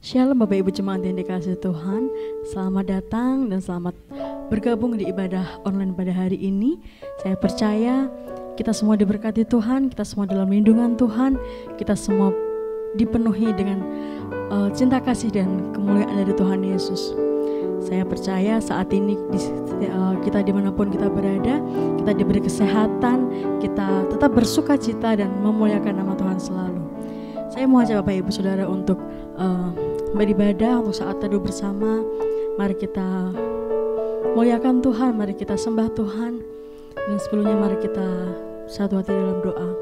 Shalom Bapak Ibu Jemaat yang dikasihi Tuhan. Selamat datang dan selamat bergabung di ibadah online pada hari ini. Saya percaya kita semua diberkati Tuhan, kita semua dalam lindungan Tuhan, kita semua dipenuhi dengan cinta kasih dan kemuliaan dari Tuhan Yesus. Saya percaya saat ini kita dimanapun kita berada, kita diberi kesehatan, kita tetap bersuka cita dan memuliakan nama Tuhan selalu. Saya mau ajak Bapak Ibu Saudara untuk beribadah, untuk saat teduh bersama. Mari kita muliakan Tuhan, mari kita sembah Tuhan. Dan sebelumnya mari kita satu hati dalam doa.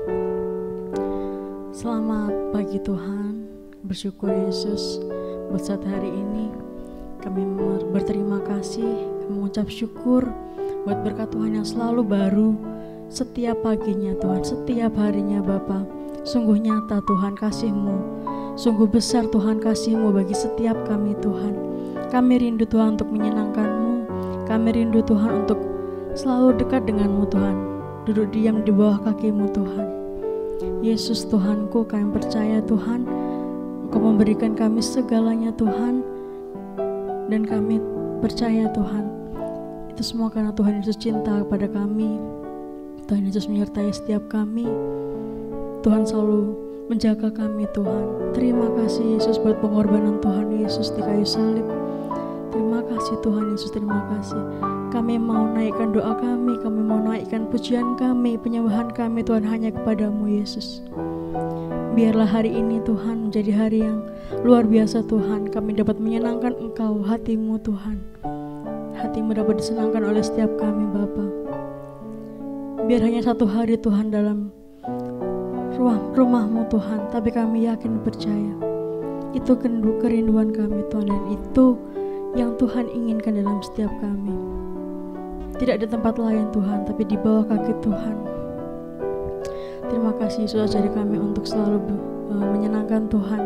Selamat pagi Tuhan, bersyukur Yesus buat saat hari ini. Kami berterima kasih, kami mengucap syukur buat berkat Tuhan yang selalu baru setiap paginya Tuhan, setiap harinya Bapa. Sungguh nyata Tuhan kasih-Mu, sungguh besar Tuhan kasih-Mu bagi setiap kami Tuhan. Kami rindu Tuhan untuk menyenangkan-Mu, kami rindu Tuhan untuk selalu dekat dengan-Mu Tuhan, duduk diam di bawah kaki-Mu Tuhan. Yesus Tuhanku, kami percaya Tuhan, Engkau memberikan kami segalanya Tuhan, dan kami percaya Tuhan, itu semua karena Tuhan Yesus cinta kepada kami. Tuhan Yesus menyertai setiap kami, Tuhan selalu menjaga kami Tuhan. Terima kasih Yesus buat pengorbanan Tuhan Yesus di kayu salib. Terima kasih Tuhan Yesus, terima kasih. Kami mau naikkan doa kami mau naikkan pujian kami, penyembahan kami Tuhan hanya kepadamu Yesus. Biarlah hari ini Tuhan menjadi hari yang luar biasa Tuhan. Kami dapat menyenangkan Engkau, hati-Mu Tuhan. Hati-Mu dapat disenangkan oleh setiap kami Bapa. Biar hanya satu hari Tuhan dalam rumah-Mu Tuhan, tapi kami yakin percaya itu kerinduan kami Tuhan, dan itu yang Tuhan inginkan dalam setiap kami. Tidak di tempat lain Tuhan, tapi di bawah kaki Tuhan. Terima kasih Yesus, ajari kami untuk selalu menyenangkan Tuhan,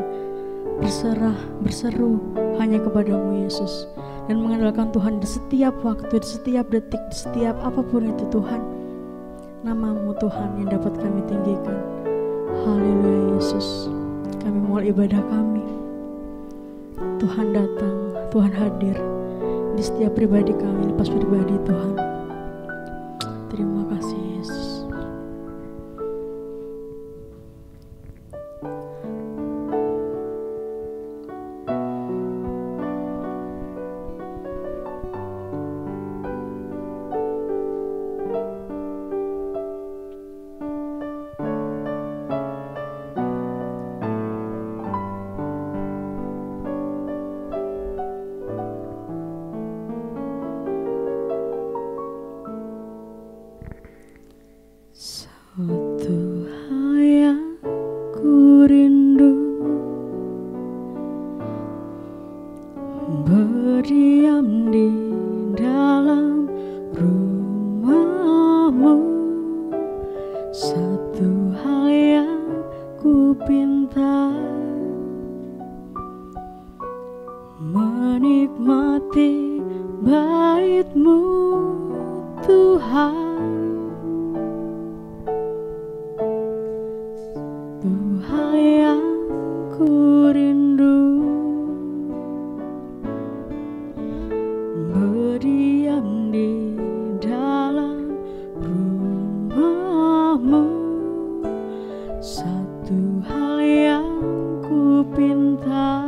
berserah, berseru hanya kepadamu Yesus, dan mengandalkan Tuhan di setiap waktu, di setiap detik, di setiap apapun itu Tuhan. Nama-Mu Tuhan yang dapat kami tinggikan. Haleluya Yesus. Kami mulai ibadah kami. Tuhan datang, Tuhan hadir di setiap pribadi kami, lepas pribadi Tuhan. Terima kasih Yesus. Satu hal yang ku rindu, berdiam di dalam rumah-Mu. Satu hal yang ku pinta, menikmati bait-Mu Tuhan. Tuhan yang ku rindu, berdiam di dalam rumah-Mu. Satu hal yang ku pinta,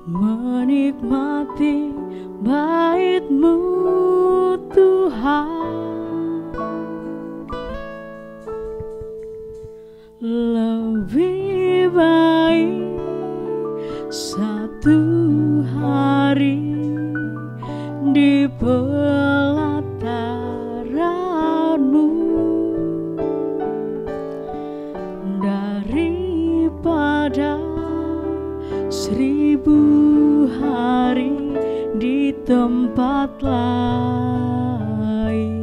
menikmati bait-Mu Tuhan. Lebih baik satu hari di pelataran-Mu daripada 1000 hari di tempat lain.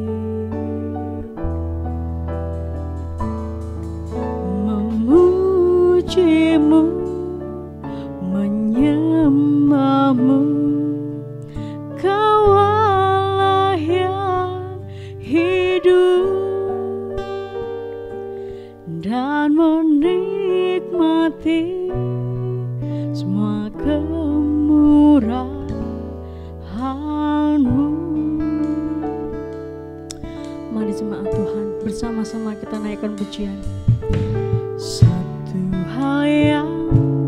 Memuji-Mu, menyembah-Mu, Kau Allah yang hidup, dan menikmati menikmati semua kemurahan-Mu. Mari jemaat Tuhan, bersama-sama kita naikkan pujian. Satu hal yang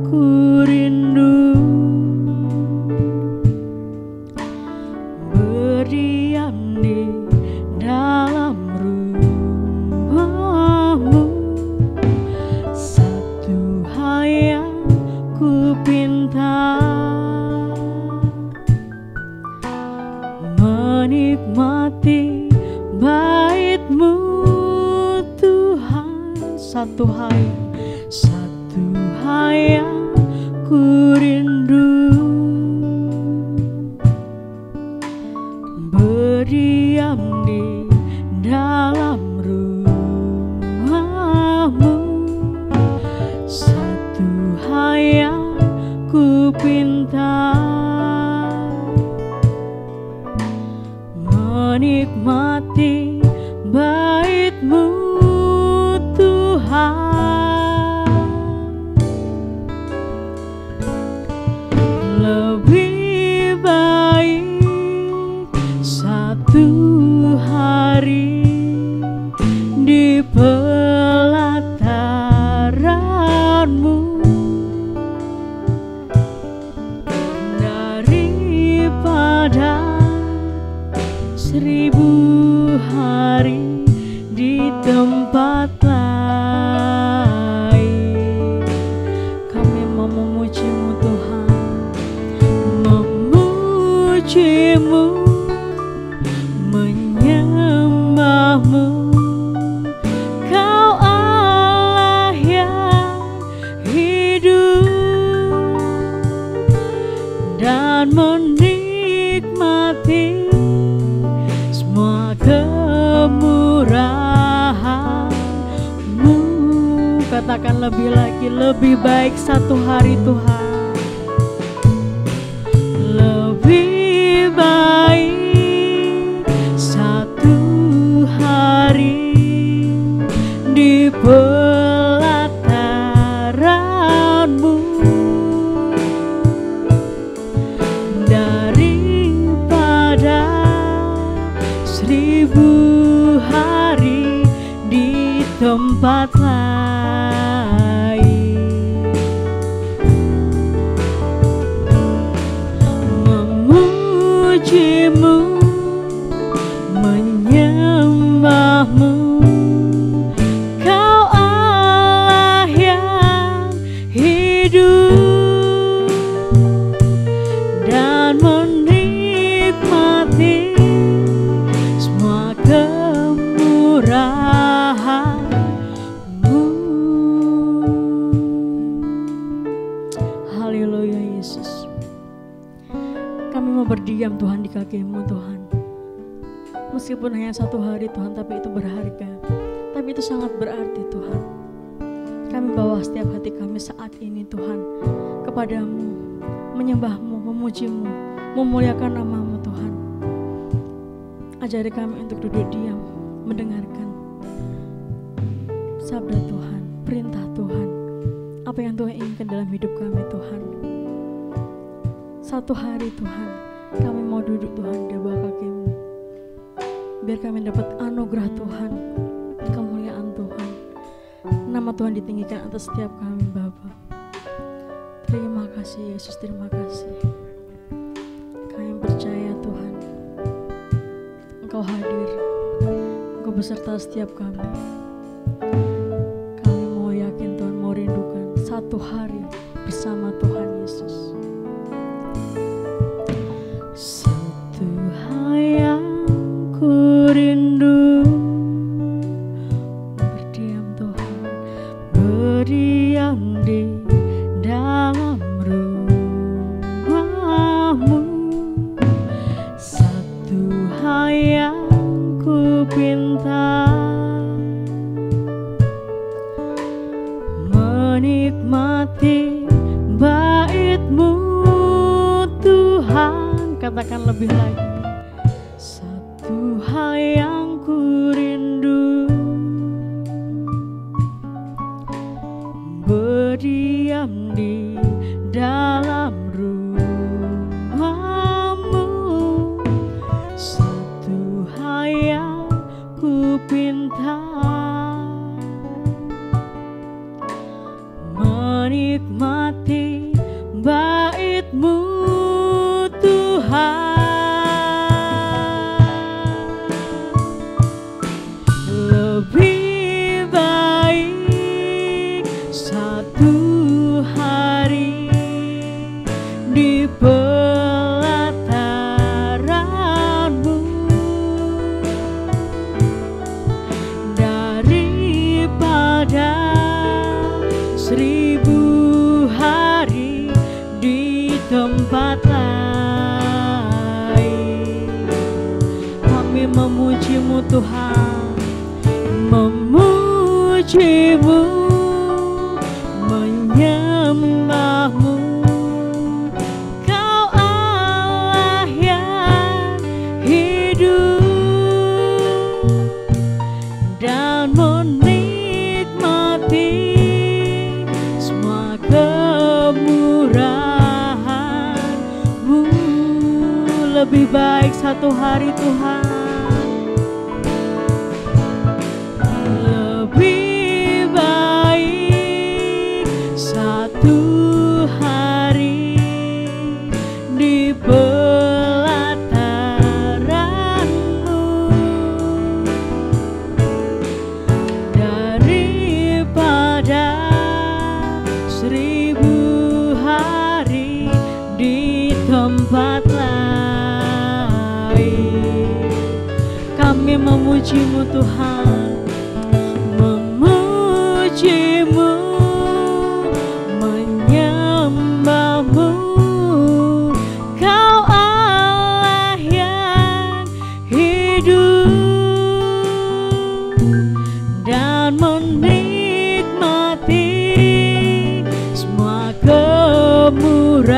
ku rindu, berdiam di dalam rumah-Mu. Satu hal yang ku pinta, menikmati bait-Mu Tuhan. Satu hal yang ku rindu, berdiam di dalam rumah-Mu. Satu hal yang ku pinta, menikmati bait-Mu Tuhan. Lebih baik satu hari di pelataran-Mu daripada 1000 hari di tempat lain. Kami mau memuji-Mu Tuhan, memuji-Mu, menyembah-Mu. Kau Allah yang hidup dan menikmati semua kemurahan-Mu. Katakan lebih lagi, lebih baik satu hari Tuhan. Lebih baik satu hari di pelataran-Mu daripada 1000 hari di tempat lain. Memuji-Mu, menyembah-Mu. Kau Allah yang hidup dan menikmati semua kemurahan-Mu. Haleluya Yesus. Kami mau berdiam Tuhan di kaki-Mu Tuhan. Meskipun hanya satu hari Tuhan, tapi itu berharga, tapi itu sangat berarti Tuhan. Kami bawa setiap hati kami saat ini Tuhan kepadamu, menyembah-Mu, memuji-Mu, memuliakan nama-Mu Tuhan. Ajari kami untuk duduk diam, mendengarkan sabda Tuhan, perintah Tuhan, apa yang Tuhan inginkan dalam hidup kami Tuhan. Satu hari Tuhan, kami mau duduk Tuhan di bawah kaki-Mu, biar kami dapat anugerah Tuhan, kemuliaan Tuhan. Nama Tuhan ditinggikan atas setiap kami Bapa. Terima kasih Yesus, terima kasih. Kami percaya Tuhan, Engkau hadir, Engkau beserta setiap kami. Kami mau yakin Tuhan, mau rindukan satu hari bersama Tuhan Yesus. Satu hal yang ku rindu, berdiam Tuhan, berdiam di dalam rumah-Mu. Satu hal yang ku pinta, menikmati bait-Mu Tuhan. Katakan lebih lagi. Satu hal yang ku rindu, berdiam Tuhan yang ku pinta, menikmati bait-Mu Tuhan. Lebih baik satu hari di pelataran-Mu daripada 1000 hari di tempat lain. Kami memuji-Mu Tuhan, memuji-Mu, menyembah-Mu. Kau Allah yang hidup dan menikmati semua kemurahan-Mu. Lebih baik satu hari Tuhan, lebih baik satu hari di pelataran-Mu daripada 1000 hari di tempat lain. Kami memuji-Mu Tuhan, memuji-Mu, menyembah-Mu. Kau Allah yang hidup dan menikmati semua kemurahan-Mu.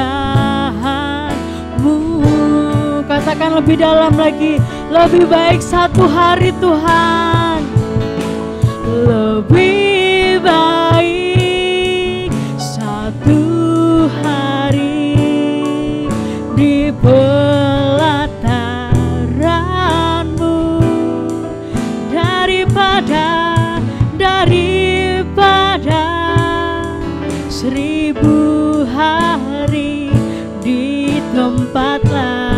Katakan lebih dalam lagi, lebih baik satu hari Tuhan, lebih baik satu hari di pelataran-Mu daripada 1000 hari di tempat lain.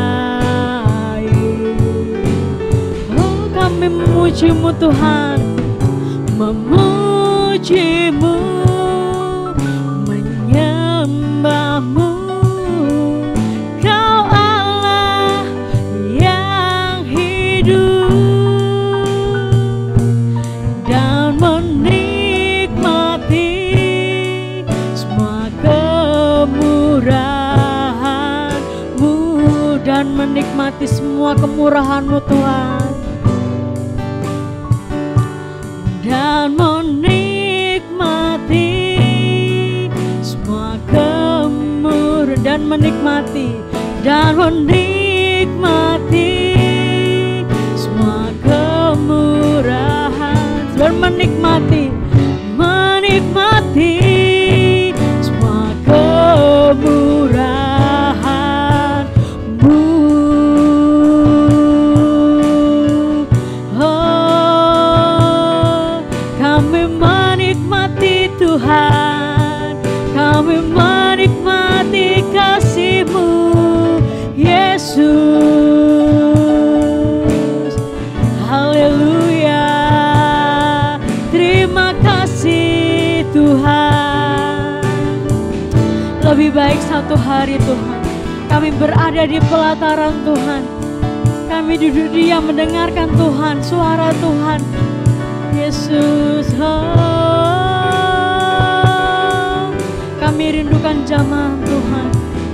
Oh, kami memuji-Mu Tuhan, memuji-Mu, menyembah-Mu. Kau Allah yang hidup dan menikmati semua kemurahan-Mu, dan menikmati semua kemurahan-Mu Tuhan, dan menikmati semua kemurahan, dan menikmati semua kemurahan, dan menikmati semua kemurahan-Mu. Oh, kami menikmati Tuhan, kami menikmati kasih-Mu Yesus. Haleluya, terima kasih Tuhan. Lebih baik satu hari Tuhan, kami berada di pelataran Tuhan, kami duduk diam mendengarkan Tuhan, suara Tuhan Yesus. Oh, kami rindukan jamaah Tuhan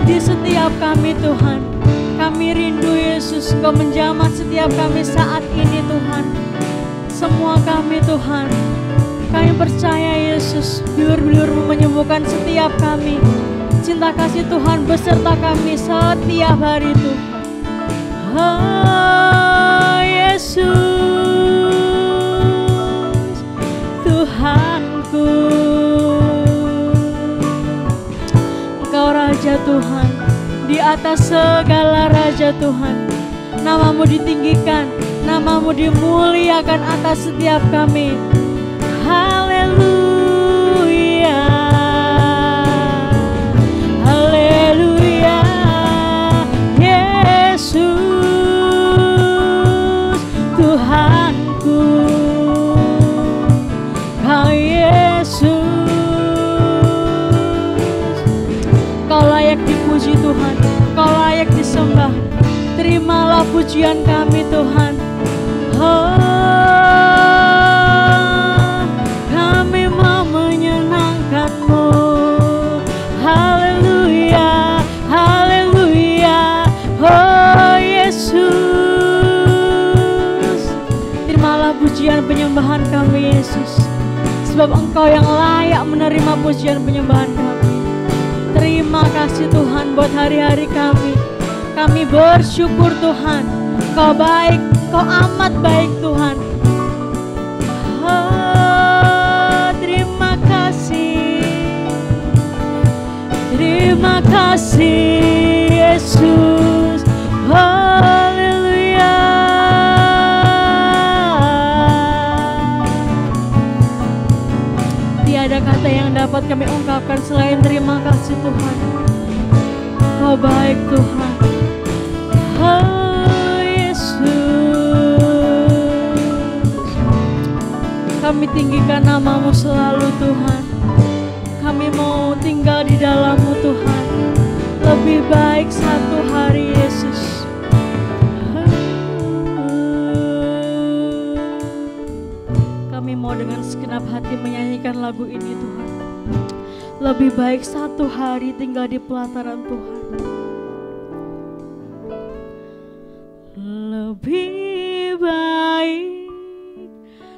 di setiap kami Tuhan. Kami rindu Yesus, Engkau menjamah setiap kami saat ini Tuhan. Semua kami Tuhan, kami percaya Yesus, bilur-bilur-Mu menyembuhkan setiap kami. Cinta kasih Tuhan beserta kami setiap hari Tuhan. Oh Yesus, Tuhanku, Engkau Raja Tuhan, di atas segala raja Tuhan. Nama-Mu ditinggikan, Namamu dimuliakan atas setiap kami. Haleluya, haleluya, Yesus Tuhanku, Kau Yesus. Kau layak dipuji Tuhan, Kau layak disembah. Terimalah pujian kami Tuhan. Kami mau menyenangkan-Mu. Haleluya, haleluya, oh Yesus. Terimalah pujian penyembahan kami Yesus, sebab Engkau yang layak menerima pujian penyembahan kami. Terima kasih Tuhan buat hari-hari kami. Kami bersyukur Tuhan, Kau baik, Kau amat baik Tuhan. Terima kasih Yesus. Haleluya. Tiada kata yang dapat kami ungkapkan selain terima kasih Tuhan. Kau baik Tuhan. Kami tinggikan namamu selalu Tuhan. Kami mau tinggal di dalam-Mu Tuhan. Lebih baik satu hari Yesus. Kami mau dengan segenap hati menyanyikan lagu ini Tuhan. Lebih baik satu hari tinggal di pelataran Tuhan. Lebih baik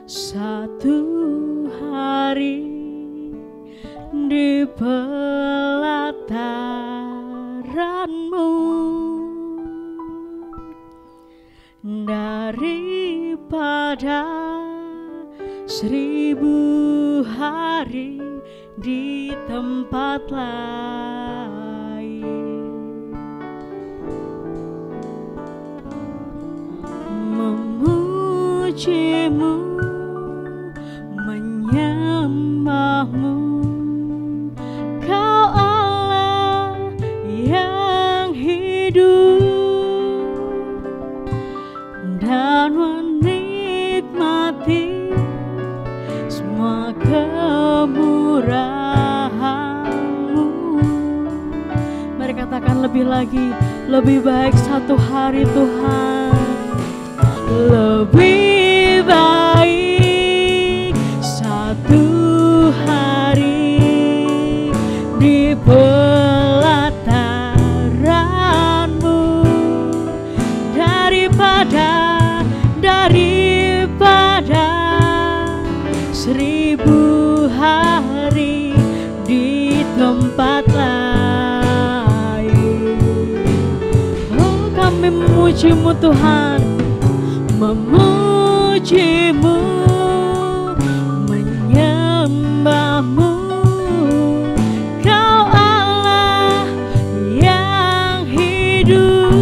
satu hari di pelataran-Mu daripada 1000 hari di tempat lain. Memuji-Mu, menyembah-Mu, Kau Allah yang hidup, dan menikmati semua kemurahan-Mu. Mari katakan lebih lagi, lebih baik satu hari Tuhan. Lebih baik satu hari di pelataran-Mu daripada 1000 hari di tempat lain. Oh, kami memuji-Mu Tuhan, memuji-Mu, menyembah-Mu, Kau Allah yang hidup,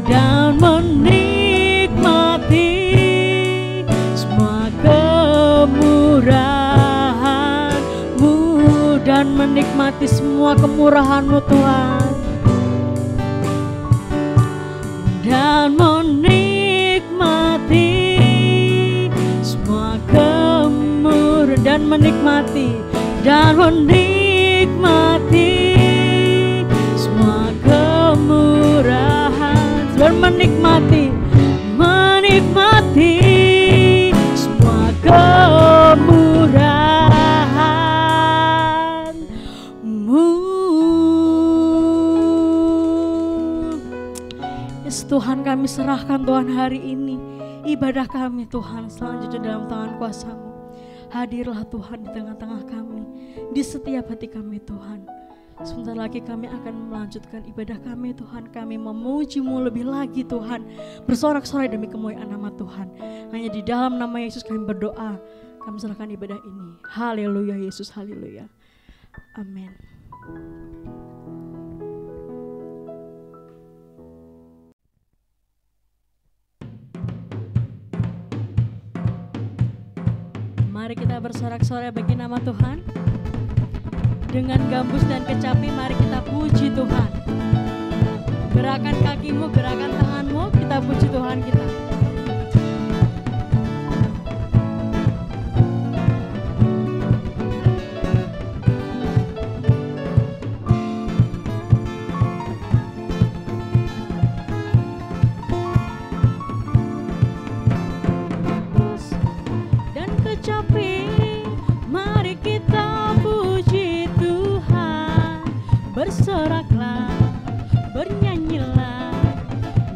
dan menikmati semua kemurahan-Mu, dan menikmati semua kemurahan-Mu Tuhan, dan menikmati semua dan menikmati semua kemurahan, dan menikmati semua kemurahan-Mu. Yes, Tuhan, kami serahkan Tuhan hari ini ibadah kami Tuhan selanjutnya dalam tangan kuasa-Mu. Hadirlah Tuhan di tengah-tengah kami, di setiap hati kami Tuhan. Sebentar lagi kami akan melanjutkan ibadah kami Tuhan. Kami memuji-Mu lebih lagi Tuhan, bersorak-sorai demi kemuliaan nama Tuhan. Hanya di dalam nama Yesus kami berdoa, kami serahkan ibadah ini. Haleluya Yesus, haleluya. Amin. Mari kita bersorak-sorai bagi nama Tuhan. Dengan gambus dan kecapi mari kita puji Tuhan. Gerakan kakimu, gerakan tanganmu, kita puji Tuhan kita. Bersoraklah, bernyanyilah,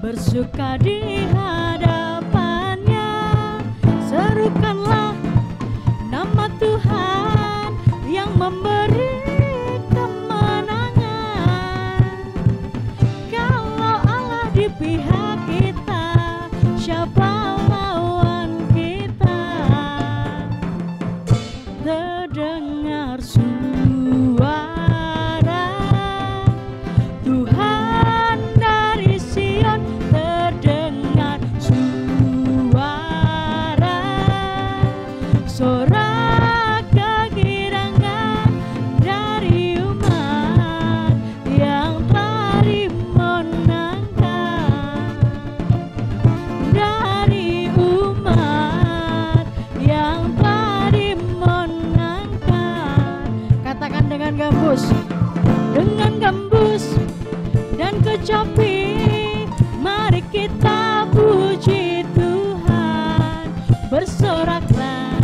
bersuka di hadapannya. Serukanlah nama Tuhan yang memberi kemenangan. Kalau Allah di pihak kita, siapa lawan kita? Terdengar suara dengan gambus dan kecapi, mari kita puji Tuhan. Bersoraklah,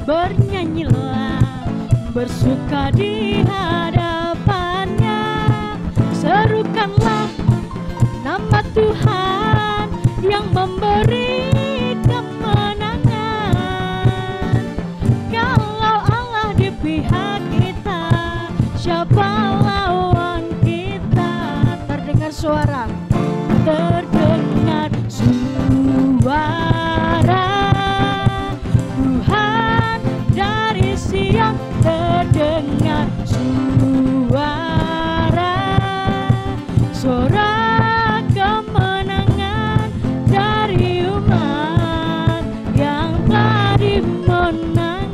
bernyanyilah, bersuka di hadapannya. Serukanlah nama Tuhan yang memberi kemenangan. Kalau Allah di pihak kita, siapa lawan kita? Terdengar suara, terdengar suara Tuhan dari Sion, terdengar suara kemenangan dari umat yang telah dimenangkan.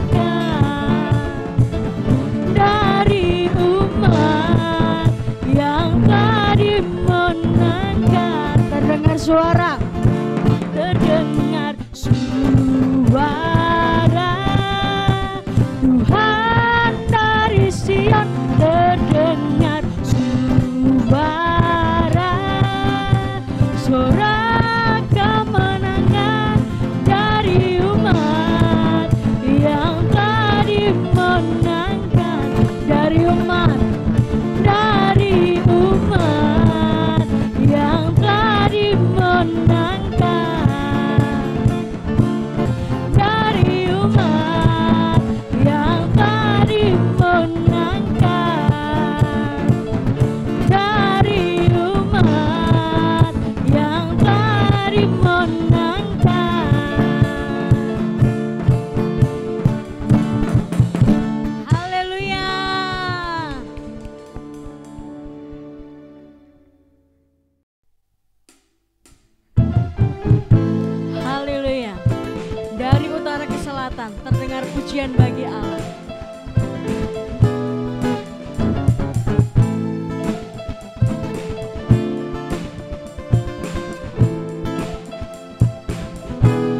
Dari umat yang telah dimenangkan. Terdengar suara, terdengar suara Tuhan dari Sion, terdengar suara kemenangan dari umat yang telah dimenangkan. Dari umat yang telah dimenangkan. Dari umat yang telah dimenangkan. Dari umat yang telah dimenangkan. Haleluya. Haleluya. Dari utara ke selatan terdengar pujian bagi Allah.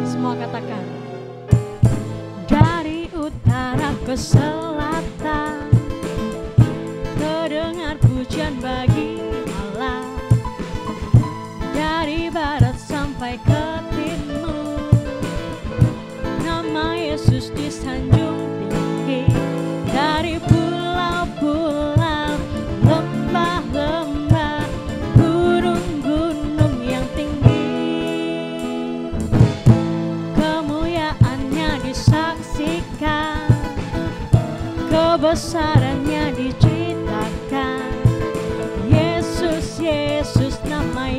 Semua katakan. Dari utara ke selatan terdengar pujian bagi Allah. Dari barat sampai ke timur, nama Yesus disanjung tinggi. Dari pulau-pulau, lembah-lembah, gunung-gunung yang tinggi, kemuliaannya disaksikan, kebesarannya diceritakan. Yesus, Yesus, nama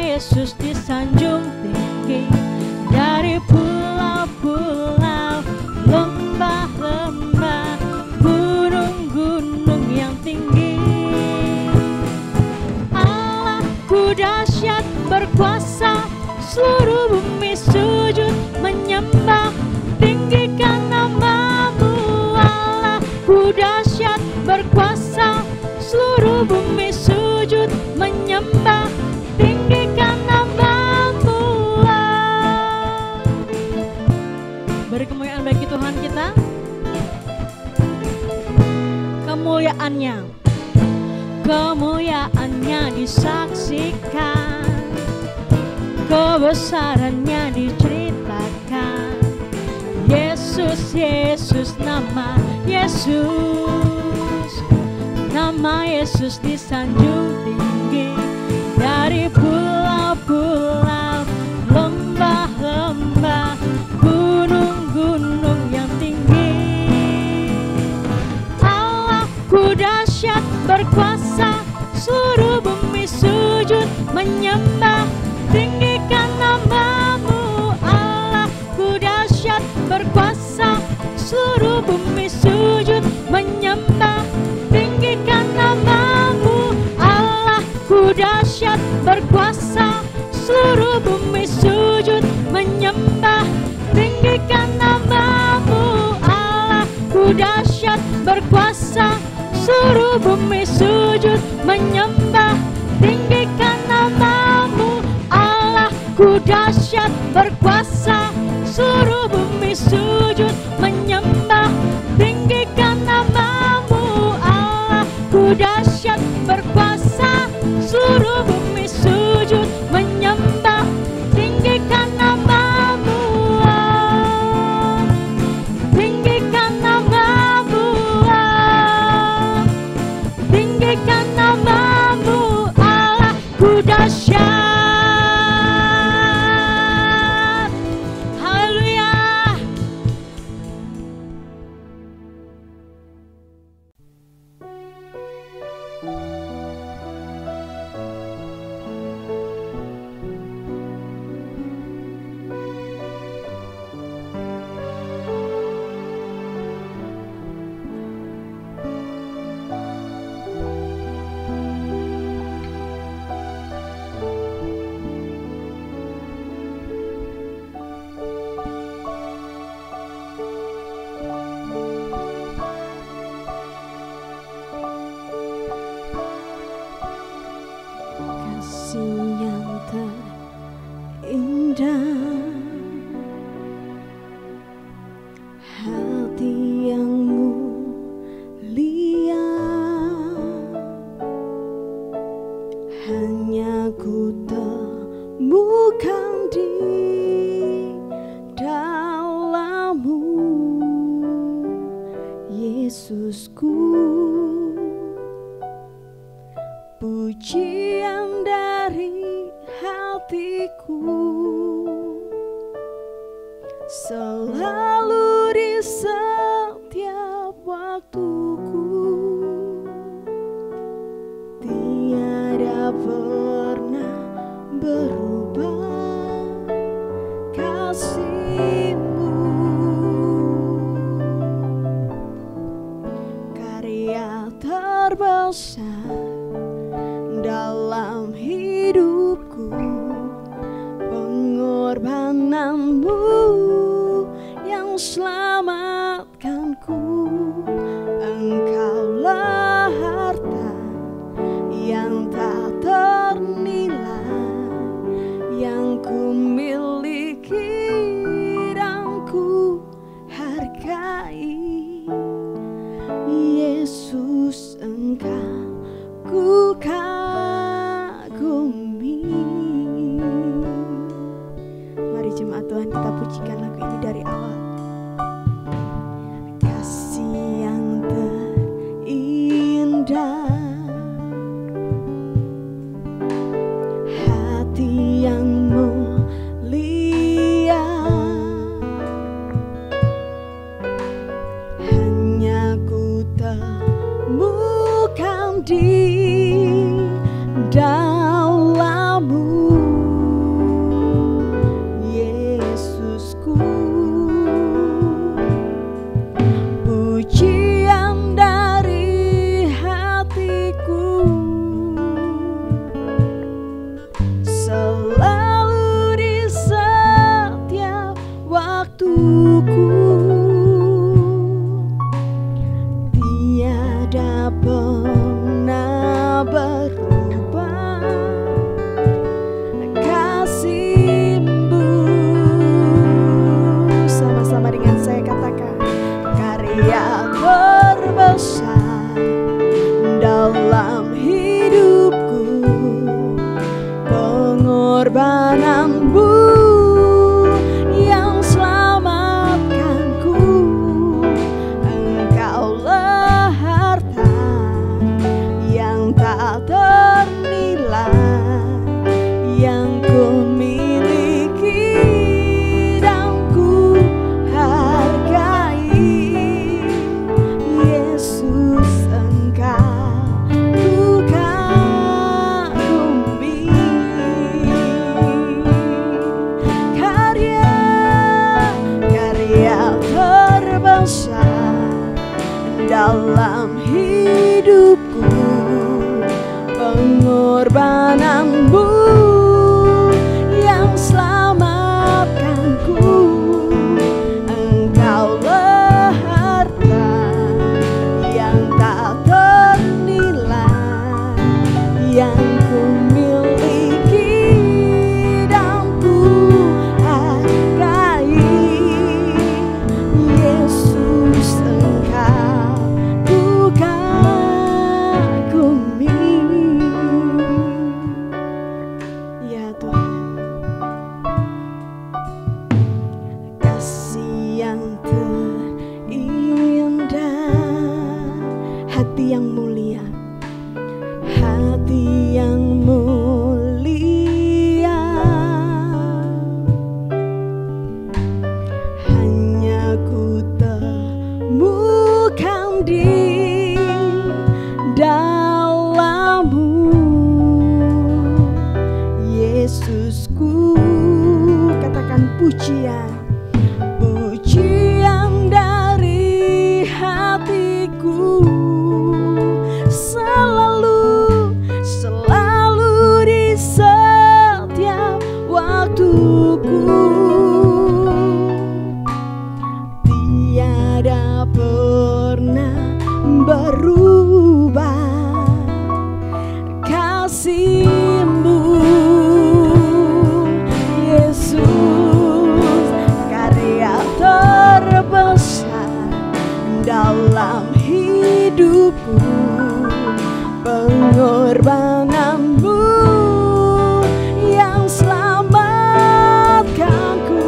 Yesus disanjung tinggi. Dari pulau-pulau, lembah-lembah, gunung-gunung yang tinggi, Allahku dahsyat berkuasa, seluruh bumi sujud menyembah, tinggikan namamu Allah, ku dahsyat berkuasa, seluruh bumi sujud menyembah, tinggikan namamu Allah. Beri kemuliaan bagi Tuhan kita, kemuliaannya disaksikan, kebesarannya diceritakan. Yesus, Yesus, nama Yesus, nama Yesus disanjung tinggi, dari pulau-pulau, lembah-lembah, gunung-gunung yang tinggi. Allahku dahsyat berkuasa, seluruh bumi sujud menyembah, tinggikan namamu Allahku dahsyat berkuasa, seluruh bumi sujud menyembah, tinggikan namamu Allahku dahsyat berkuasa, seluruh bumi sujud menyembah, tinggikan namamu Allahku dahsyat berkuasa, seluruh bumi sujud menyembah, tinggikan namamu Allahku dahsyat berkuasa, seluruh bumi sujud menyembah, tinggikan namamu Allahku dahsyat berkuasa, seluruh bumi sujud menyembah, tinggikan namamu Allah, tinggikan namamu Allah, tinggikan namamu Allahku dahsyat. Yesusku, pujian dari hatiku, selalu di setiap waktuku, tiada pernah berubah kasih-Mu. Karya terbesar dalam hidupku, pengorbanan-Mu yang selamatkanku. Engkaulah harta yang tak ternilai, yang ku miliki dan ku hargai. Yesus, Engkau ku kagumi. Mari jemaat Tuhan, kita pujikan lagu ini dari awal. Kasih yang terindah, hati yang mulia, hanya ku temukan di dalam-Mu, Yesusku. pengorbananmu yang selamatkanku. Engkaulah harta yang tak ternilai yang ku miliki dan ku hargai. Yesus, Engkau ku kagumi. Karya terbesar dalam hidupku, pengorbananmu yang selamatkanku. Engkaulah harta yang tak ternilai yang ku miliki dan ku hargai. Yesus, Engkau ku kagumi. Ya Tuhan, kasih yang terindah, hati yang mulia, hati yang mulia, hanya ku temukan di dalammu. Yesusku, katakan pujian, pujian dari hatiku, selalu, selalu di setiap waktuku. Tiada pernah berubah kasih-Mu. Yesus, karya terbesar dalam hidupku, pengorbananmu yang selamatkanku.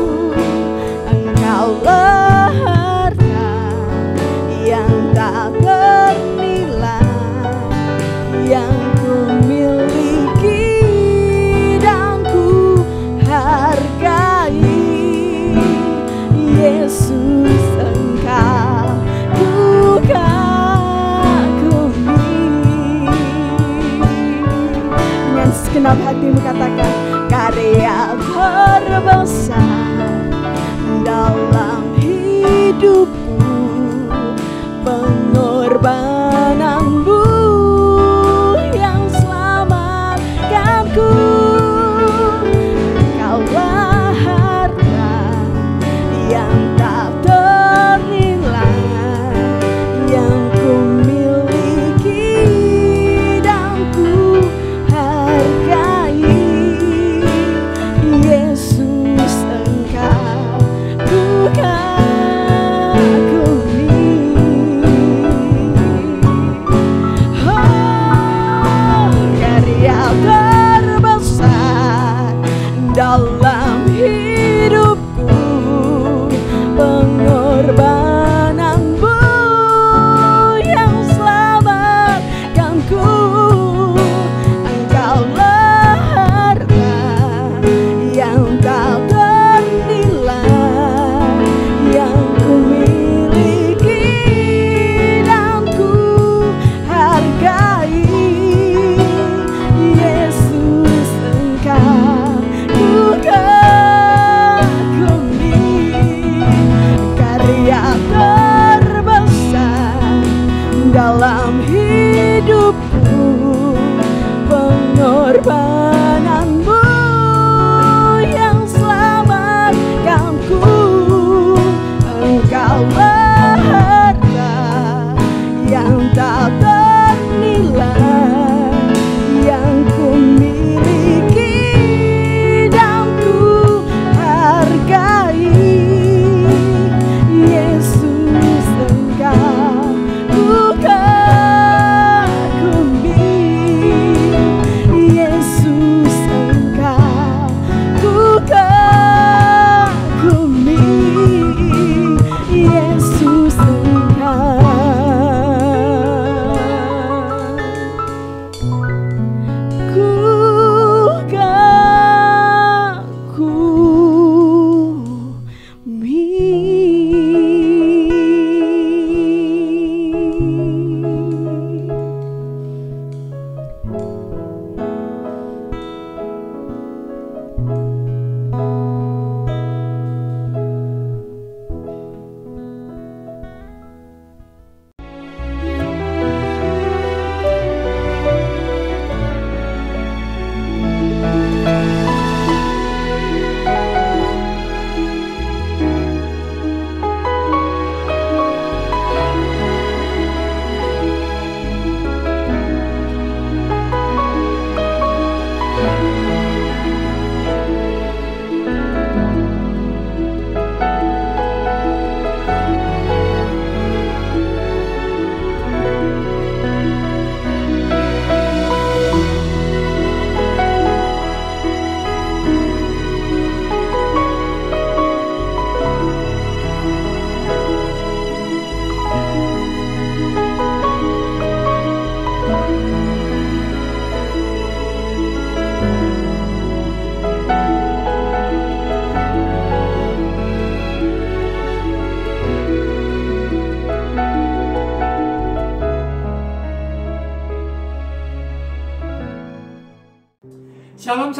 Engkaulah harta yang tak ternilai yang ku miliki dan ku hargai. Yesus, Engkau ku kagumi. Dengan segenap hatimu katakan, karya terbesar dalam hidupku, pengorbananmu yang selamatkanku. Engkaulah harta yang tak ternilai yang ku miliki dan ku hargai. Yesus, Engkau ku kagumi. Oh, karya terbesar dalam hidupku, pengorbananmu yang selamatkanku. Engkaulah harta yang tak ternilai yang ku miliki dan ku hargai. Yesus, Engkau ku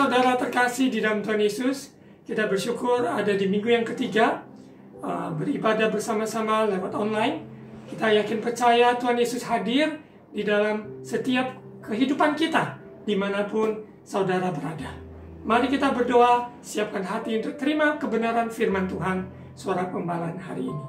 saudara terkasih di dalam Tuhan Yesus, kita bersyukur ada di minggu yang ketiga beribadah bersama-sama lewat online. Kita yakin percaya Tuhan Yesus hadir di dalam setiap kehidupan kita dimanapun saudara berada. Mari kita berdoa, siapkan hati untuk terima kebenaran firman Tuhan, suara pembalaan hari ini.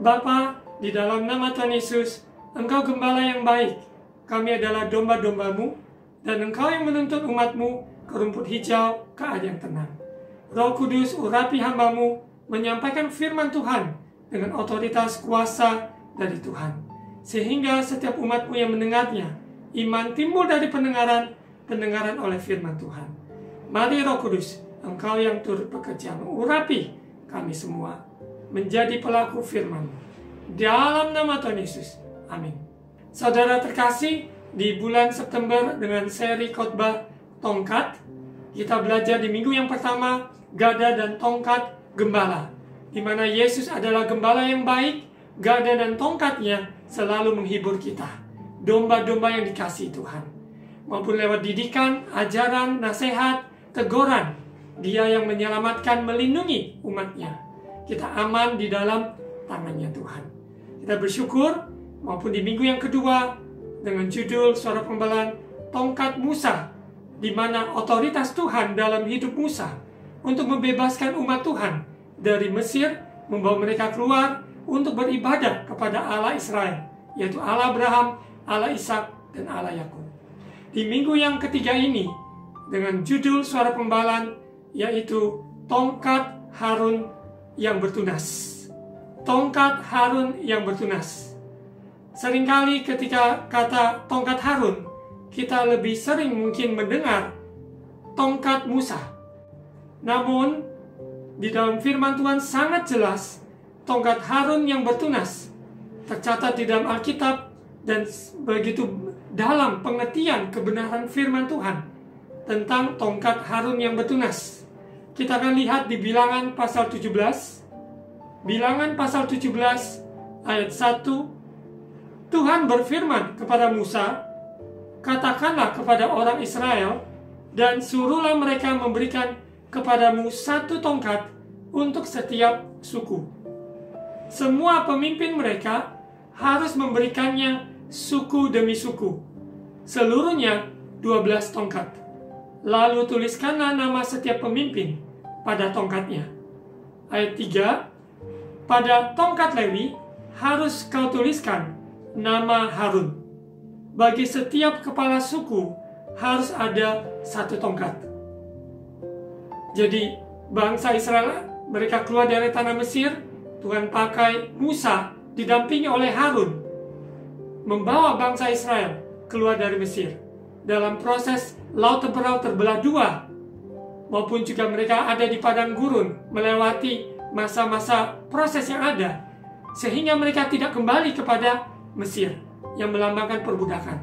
Bapa, di dalam nama Tuhan Yesus, Engkau gembala yang baik. Kami adalah domba-dombamu, dan Engkau yang menuntun umatmu ke rumput hijau, ke air yang tenang. Roh Kudus urapi hambamu, menyampaikan firman Tuhan dengan otoritas kuasa dari Tuhan. Sehingga setiap umatmu yang mendengarnya, iman timbul dari pendengaran oleh firman Tuhan. Mari Roh Kudus, Engkau yang turut bekerja mengurapi kami semua, menjadi pelaku firman-Mu. Dalam nama Tuhan Yesus, amin. Saudara terkasih, di bulan September dengan seri khotbah tongkat, kita belajar di minggu yang pertama gada dan tongkat gembala, di mana Yesus adalah gembala yang baik. Gada dan tongkatnya selalu menghibur kita, domba-domba yang dikasihi Tuhan, maupun lewat didikan, ajaran, nasihat, teguran. Dia yang menyelamatkan, melindungi umatnya. Kita aman di dalam tangannya Tuhan. Kita bersyukur maupun di minggu yang kedua dengan judul suara pembalaan tongkat Musa, di mana otoritas Tuhan dalam hidup Musa untuk membebaskan umat Tuhan dari Mesir, membawa mereka keluar untuk beribadah kepada Allah Israel, yaitu Allah Abraham, Allah Ishak, dan Allah Yakub. Di minggu yang ketiga ini dengan judul suara pembalaan yaitu tongkat Harun yang bertunas. Tongkat Harun yang bertunas. Seringkali ketika kata tongkat Harun, kita lebih sering mungkin mendengar tongkat Musa. Namun, di dalam firman Tuhan sangat jelas, tongkat Harun yang bertunas tercatat di dalam Alkitab, dan begitu dalam pengertian kebenaran firman Tuhan tentang tongkat Harun yang bertunas. Kita akan lihat di Bilangan pasal 17. Bilangan pasal 17 ayat 1. Tuhan berfirman kepada Musa, katakanlah kepada orang Israel, dan suruhlah mereka memberikan kepadamu satu tongkat untuk setiap suku. Semua pemimpin mereka harus memberikannya suku demi suku. Seluruhnya 12 tongkat. Lalu tuliskanlah nama setiap pemimpin pada tongkatnya. Ayat 3, pada tongkat Lewi harus kau tuliskan nama Harun. Bagi setiap kepala suku harus ada satu tongkat. Jadi bangsa Israel, mereka keluar dari tanah Mesir, Tuhan pakai Musa didampingi oleh Harun membawa bangsa Israel keluar dari Mesir dalam proses laut terbelah dua, maupun juga mereka ada di padang gurun melewati masa-masa proses yang ada, sehingga mereka tidak kembali kepada Mesir yang melambangkan perbudakan.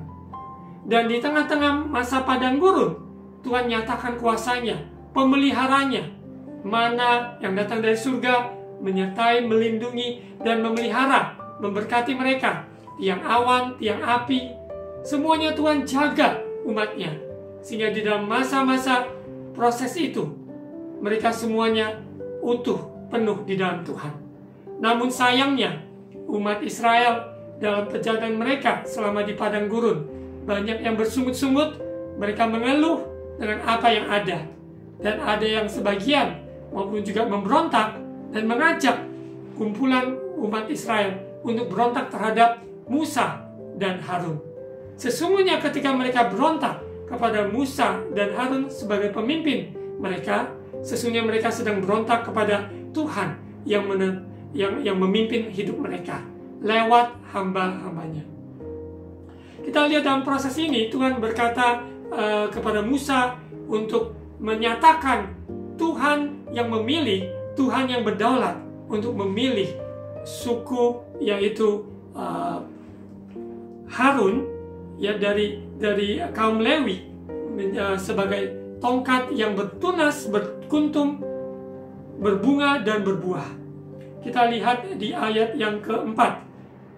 Dan di tengah-tengah masa padang gurun, Tuhan nyatakan kuasanya, pemeliharanya, mana yang datang dari surga, menyertai, melindungi, dan memelihara, memberkati mereka. Tiang awan, tiang api, semuanya Tuhan jaga umatnya. Sehingga di dalam masa-masa proses itu, mereka semuanya utuh, penuh di dalam Tuhan. Namun sayangnya, umat Israel dalam perjalanan mereka selama di padang gurun, banyak yang bersungut-sungut, mereka mengeluh dengan apa yang ada. Dan ada yang sebagian maupun juga memberontak dan mengajak kumpulan umat Israel untuk berontak terhadap Musa dan Harun. Sesungguhnya ketika mereka berontak kepada Musa dan Harun sebagai pemimpin mereka, sesungguhnya mereka sedang berontak kepada Tuhan yang memimpin hidup mereka lewat hamba-hambanya. Kita lihat dalam proses ini, Tuhan berkata kepada Musa untuk menyatakan Tuhan yang memilih, Tuhan yang berdaulat untuk memilih suku, yaitu Harun, ya, dari kaum Lewi sebagai tongkat yang bertunas, berkuntum, berbunga dan berbuah. Kita lihat di ayat yang keempat.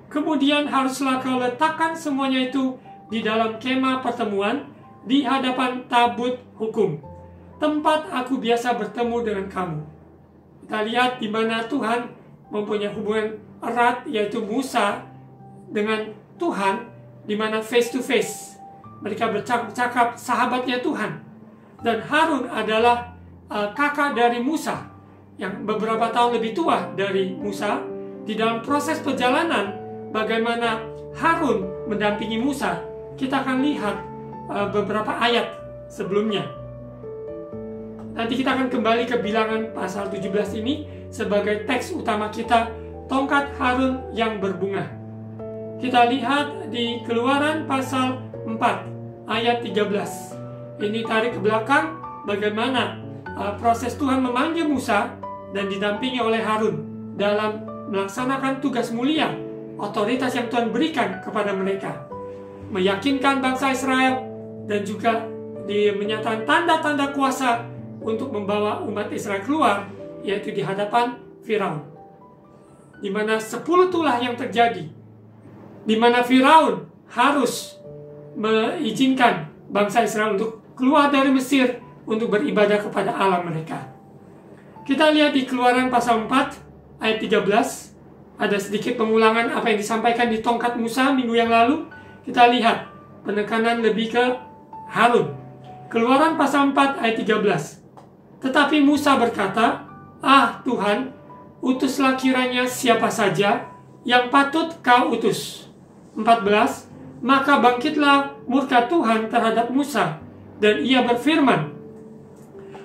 Kemudian haruslah kau letakkan semuanya itu di dalam kemah pertemuan di hadapan tabut hukum, tempat aku biasa bertemu dengan kamu. Kita lihat di mana Tuhan mempunyai hubungan erat, yaitu Musa dengan Tuhan, di mana face to face. Mereka bercakap sahabatnya Tuhan. Dan Harun adalah kakak dari Musa, yang beberapa tahun lebih tua dari Musa. Di dalam proses perjalanan, bagaimana Harun mendampingi Musa, kita akan lihat beberapa ayat sebelumnya. Nanti kita akan kembali ke Bilangan pasal 17 ini sebagai teks utama kita, tongkat Harun yang berbunga. Kita lihat di Keluaran pasal 4 ayat 13. Ini tarik ke belakang bagaimana proses Tuhan memanggil Musa dan didampingi oleh Harun dalam melaksanakan tugas mulia, otoritas yang Tuhan berikan kepada mereka, meyakinkan bangsa Israel, dan juga menyatakan tanda-tanda kuasa untuk membawa umat Israel keluar, yaitu di hadapan Firaun. Di mana 10 tulah yang terjadi, di mana Firaun harus mengizinkan bangsa Israel untuk keluar dari Mesir untuk beribadah kepada Allah mereka. Kita lihat di Keluaran pasal 4 ayat 13, ada sedikit pengulangan apa yang disampaikan di tongkat Musa minggu yang lalu. Kita lihat penekanan lebih ke Harun. Keluaran pasal 4 ayat 13. Tetapi Musa berkata, "Ah Tuhan, utuslah kiranya siapa saja yang patut kau utus." 14. Maka bangkitlah murka Tuhan terhadap Musa, dan ia berfirman,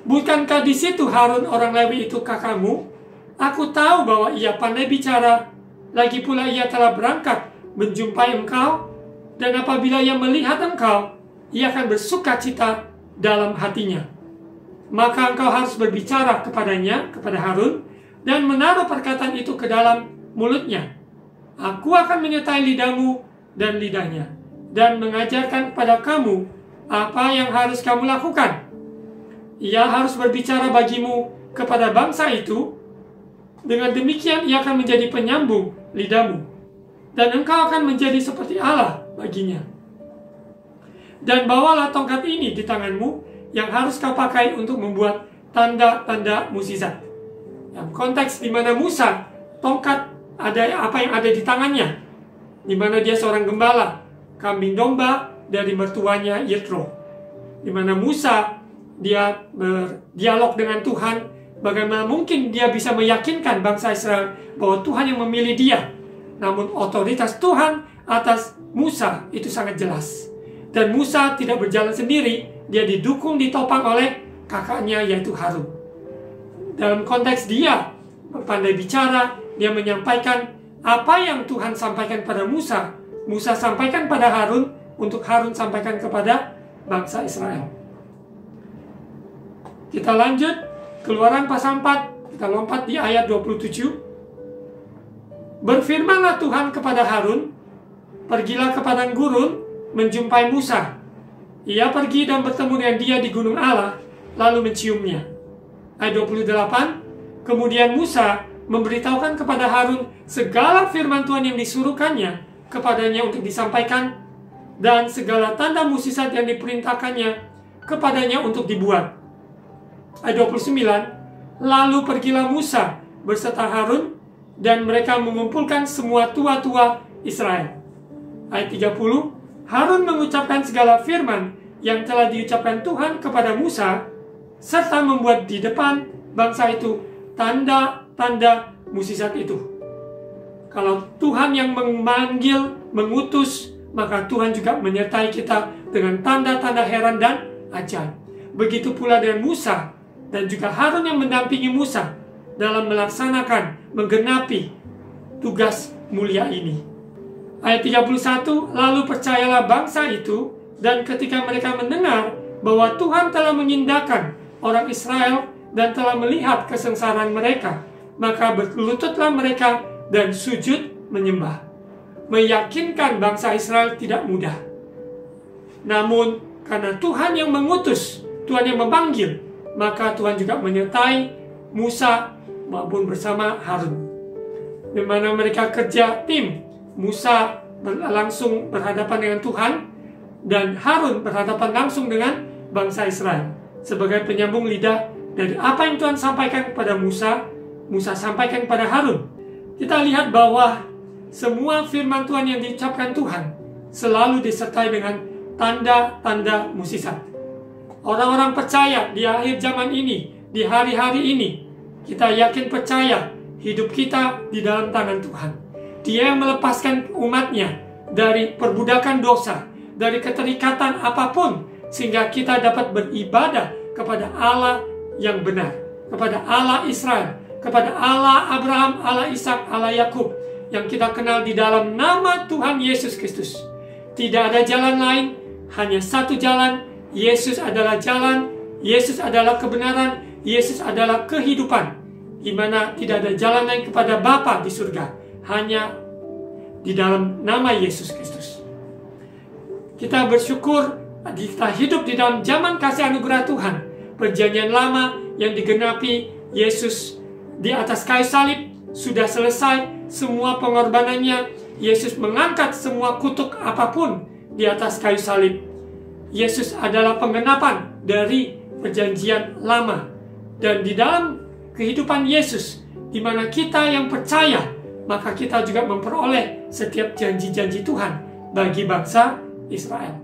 "Bukankah di situ Harun orang Lewi itu kakakmu? Aku tahu bahwa ia pandai bicara, lagi pula ia telah berangkat menjumpai engkau, dan apabila ia melihat engkau, ia akan bersuka cita dalam hatinya. Maka engkau harus berbicara kepadanya, kepada Harun, dan menaruh perkataan itu ke dalam mulutnya. Aku akan menyertai lidahmu dan lidahnya, dan mengajarkan kepada kamu apa yang harus kamu lakukan. Ia harus berbicara bagimu kepada bangsa itu. Dengan demikian ia akan menjadi penyambung lidahmu, dan engkau akan menjadi seperti Allah baginya. Dan bawalah tongkat ini di tanganmu, yang harus kau pakai untuk membuat tanda-tanda mukjizat." Dalam konteks di mana Musa, tongkat ada apa yang ada di tangannya, di mana dia seorang gembala kambing domba dari mertuanya Yitro. Di mana Musa dia berdialog dengan Tuhan, bagaimana mungkin dia bisa meyakinkan bangsa Israel bahwa Tuhan yang memilih dia. Namun otoritas Tuhan atas Musa itu sangat jelas. Dan Musa tidak berjalan sendiri, dia didukung, ditopang oleh kakaknya yaitu Harun. Dalam konteks dia pandai bicara, dia menyampaikan apa yang Tuhan sampaikan pada Musa, Musa sampaikan pada Harun, untuk Harun sampaikan kepada bangsa Israel. Kita lanjut Keluaran pasal 4, kita lompat di ayat 27. Berfirmanlah Tuhan kepada Harun, "Pergilah ke padang gurun menjumpai Musa." Ia pergi dan bertemu dengan dia di gunung Allah, lalu menciumnya. Ayat 28. Kemudian Musa memberitahukan kepada Harun segala firman Tuhan yang disuruhkannya kepadanya untuk disampaikan, dan segala tanda mukjizat yang diperintahkannya kepadanya untuk dibuat. Ayat 29. Lalu pergilah Musa berserta Harun, dan mereka mengumpulkan semua tua-tua Israel. Ayat 30. Harun mengucapkan segala firman yang telah diucapkan Tuhan kepada Musa, serta membuat di depan bangsa itu tanda-tanda mukjizat itu. Kalau Tuhan yang memanggil, mengutus, maka Tuhan juga menyertai kita dengan tanda-tanda heran dan ajaib. Begitu pula dengan Musa, dan juga Harun yang mendampingi Musa dalam melaksanakan, menggenapi tugas mulia ini. Ayat 31, lalu percayalah bangsa itu, dan ketika mereka mendengar bahwa Tuhan telah mengindahkan orang Israel dan telah melihat kesengsaraan mereka, maka berlututlah mereka dan sujud menyembah. Meyakinkan bangsa Israel tidak mudah. Namun karena Tuhan yang mengutus, Tuhan yang memanggil, maka Tuhan juga menyertai Musa maupun bersama Harun. Di mana mereka kerja tim, Musa langsung berhadapan dengan Tuhan, dan Harun berhadapan langsung dengan bangsa Israel sebagai penyambung lidah dari apa yang Tuhan sampaikan kepada Musa, Musa sampaikan kepada Harun. Kita lihat bahwa semua firman Tuhan yang diucapkan Tuhan selalu disertai dengan tanda-tanda mukjizat. Orang-orang percaya di akhir zaman ini, di hari-hari ini, kita yakin percaya hidup kita di dalam tangan Tuhan. Dia yang melepaskan umatnya dari perbudakan dosa, dari keterikatan apapun, sehingga kita dapat beribadah kepada Allah yang benar, kepada Allah Israel, kepada Allah Abraham, Allah Ishak, Allah Yakub, yang kita kenal di dalam nama Tuhan Yesus Kristus. Tidak ada jalan lain, hanya satu jalan. Yesus adalah jalan, Yesus adalah kebenaran, Yesus adalah kehidupan, di mana tidak ada jalan lain kepada Bapa di surga, hanya di dalam nama Yesus Kristus. Kita bersyukur kita hidup di dalam zaman kasih anugerah Tuhan, perjanjian lama yang digenapi Yesus di atas kayu salib sudah selesai, semua pengorbanannya. Yesus mengangkat semua kutuk apapun di atas kayu salib. Yesus adalah penggenapan dari perjanjian lama. Dan di dalam kehidupan Yesus, di mana kita yang percaya, maka kita juga memperoleh setiap janji-janji Tuhan bagi bangsa Israel.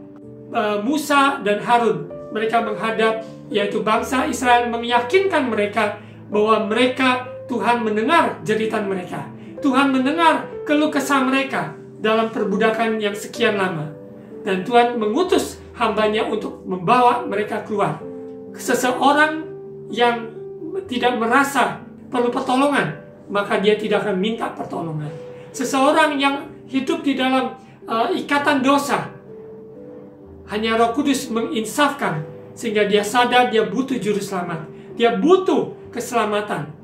Musa dan Harun, mereka menghadap, yaitu bangsa Israel, meyakinkan mereka bahwa mereka, Tuhan mendengar jeritan mereka. Tuhan mendengar keluh kesah mereka dalam perbudakan yang sekian lama. Dan Tuhan mengutus hambanya untuk membawa mereka keluar. Seseorang yang tidak merasa perlu pertolongan, maka dia tidak akan minta pertolongan. Seseorang yang hidup di dalam ikatan dosa, hanya Roh Kudus menginsafkan, sehingga dia sadar dia butuh juru selamat, dia butuh keselamatan.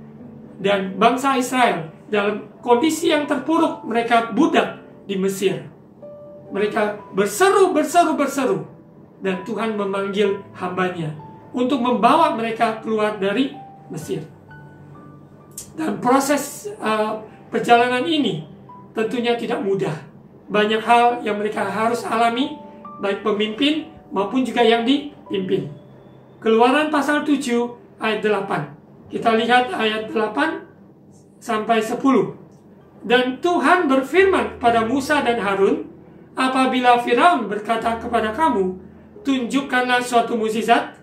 Dan bangsa Israel dalam kondisi yang terpuruk, mereka budak di Mesir. Mereka berseru. Dan Tuhan memanggil hambanya untuk membawa mereka keluar dari Mesir. Dan proses perjalanan ini tentunya tidak mudah. Banyak hal yang mereka harus alami, baik pemimpin maupun juga yang dipimpin. Keluaran pasal 7 ayat 8. Kita lihat ayat 8 sampai 10. Dan Tuhan berfirman kepada Musa dan Harun, apabila Firaun berkata kepada kamu, tunjukkanlah suatu mukjizat,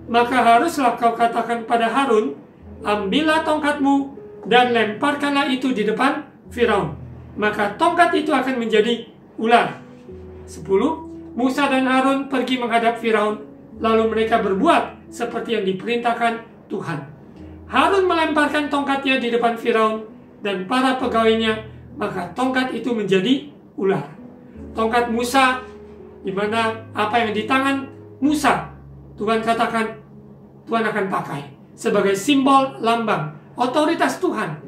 maka haruslah kau katakan pada Harun, ambillah tongkatmu dan lemparkanlah itu di depan Firaun, maka tongkat itu akan menjadi ular. 10. Musa dan Harun pergi menghadap Firaun, lalu mereka berbuat seperti yang diperintahkan Tuhan. Harun melemparkan tongkatnya di depan Firaun dan para pegawainya, maka tongkat itu menjadi ular. Tongkat Musa, di mana apa yang di tangan Musa, Tuhan katakan Tuhan akan pakai sebagai simbol lambang otoritas Tuhan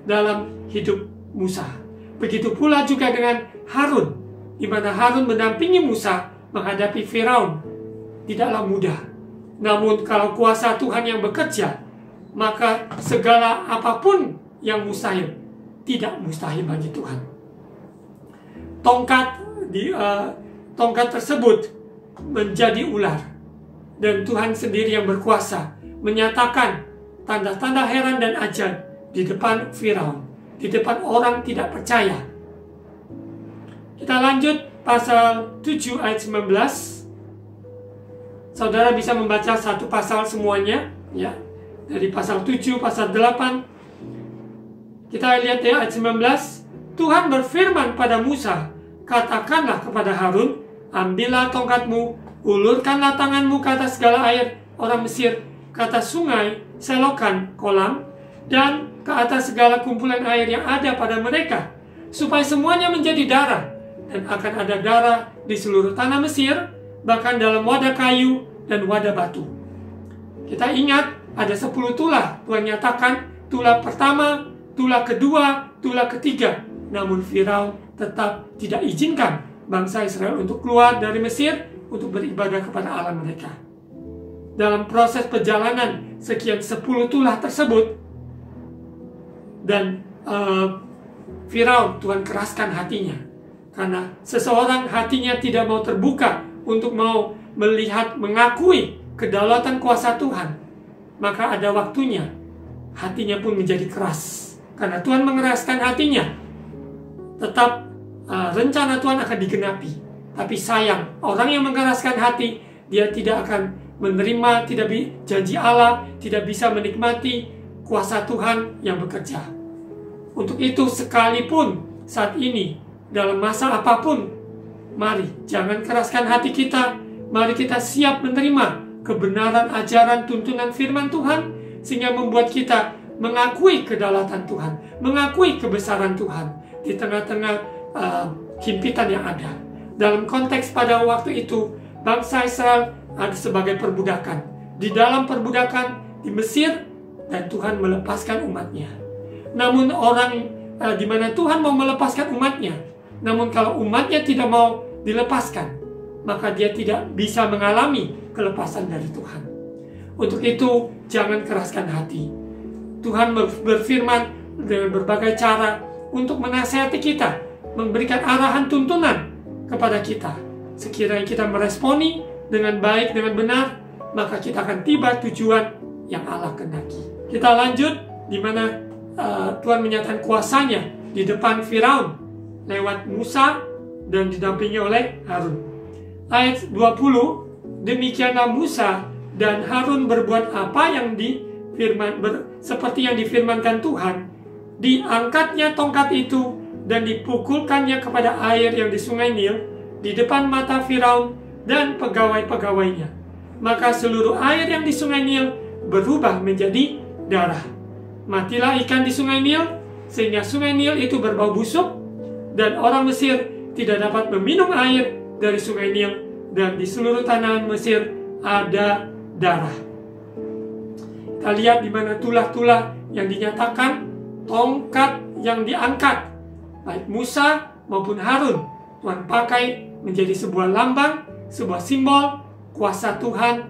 dalam hidup Musa. Begitu pula juga dengan Harun, di mana Harun mendampingi Musa menghadapi Firaun. Tidaklah mudah. Namun kalau kuasa Tuhan yang bekerja, maka segala apapun yang mustahil tidak mustahil bagi Tuhan. Tongkat tersebut menjadi ular, dan Tuhan sendiri yang berkuasa menyatakan tanda-tanda heran dan ajaib di depan Firaun, di depan orang tidak percaya. Kita lanjut pasal 7 ayat 19. Saudara bisa membaca satu pasal semuanya, ya. Dari pasal 7, pasal 8. Kita lihat ya ayat 19. Tuhan berfirman pada Musa, katakanlah kepada Harun, ambillah tongkatmu, ulurkanlah tanganmu ke atas segala air orang Mesir, ke atas sungai, selokan, kolam, dan ke atas segala kumpulan air yang ada pada mereka, supaya semuanya menjadi darah, dan akan ada darah di seluruh tanah Mesir, bahkan dalam wadah kayu dan wadah batu. Kita ingat ada 10 tulah. Tuhan nyatakan tulah pertama, tulah kedua, tulah ketiga. Namun Firaun tetap tidak izinkan bangsa Israel untuk keluar dari Mesir untuk beribadah kepada Allah mereka. Dalam proses perjalanan sekian 10 tulah tersebut, dan Firaun, Tuhan keraskan hatinya. Karena seseorang hatinya tidak mau terbuka untuk mau melihat, mengakui kedaulatan kuasa Tuhan, maka ada waktunya hatinya pun menjadi keras. Karena Tuhan mengeraskan hatinya, tetap rencana Tuhan akan digenapi. Tapi sayang, orang yang mengeraskan hati, dia tidak akan menerima, janji Allah, tidak bisa menikmati kuasa Tuhan yang bekerja. Untuk itu, sekalipun saat ini, dalam masa apapun, mari jangan keraskan hati kita. Mari kita siap menerima kebenaran ajaran tuntunan firman Tuhan, sehingga membuat kita mengakui kedaulatan Tuhan, mengakui kebesaran Tuhan di tengah-tengah himpitan yang ada. Dalam konteks pada waktu itu, bangsa Israel ada sebagai perbudakan. Di dalam perbudakan di Mesir, dan Tuhan melepaskan umatnya. Namun di mana Tuhan mau melepaskan umatnya, namun kalau umatnya tidak mau dilepaskan, maka dia tidak bisa mengalami kelepasan dari Tuhan. Untuk itu, jangan keraskan hati. Tuhan berfirman dengan berbagai cara untuk menasihati kita, memberikan arahan tuntunan kepada kita. Sekiranya kita meresponi dengan baik, dengan benar, maka kita akan tiba tujuan yang Allah kehendaki. Kita lanjut di mana Tuhan menyatakan kuasanya di depan Firaun lewat Musa dan didampingi oleh Harun. Ayat 20, demikianlah Musa dan Harun berbuat apa yang seperti yang difirmankan Tuhan. Diangkatnya tongkat itu dan dipukulkannya kepada air yang di sungai Nil di depan mata Firaun dan pegawai-pegawainya. Maka seluruh air yang di sungai Nil berubah menjadi darah. Matilah ikan di sungai Nil, sehingga sungai Nil itu berbau busuk, dan orang Mesir tidak dapat meminum air dari sungai Nil, dan di seluruh tanah Mesir ada darah. Kita lihat di mana tulah-tulah yang dinyatakan, tongkat yang diangkat, baik Musa maupun Harun, Tuhan pakai menjadi sebuah lambang, sebuah simbol kuasa Tuhan.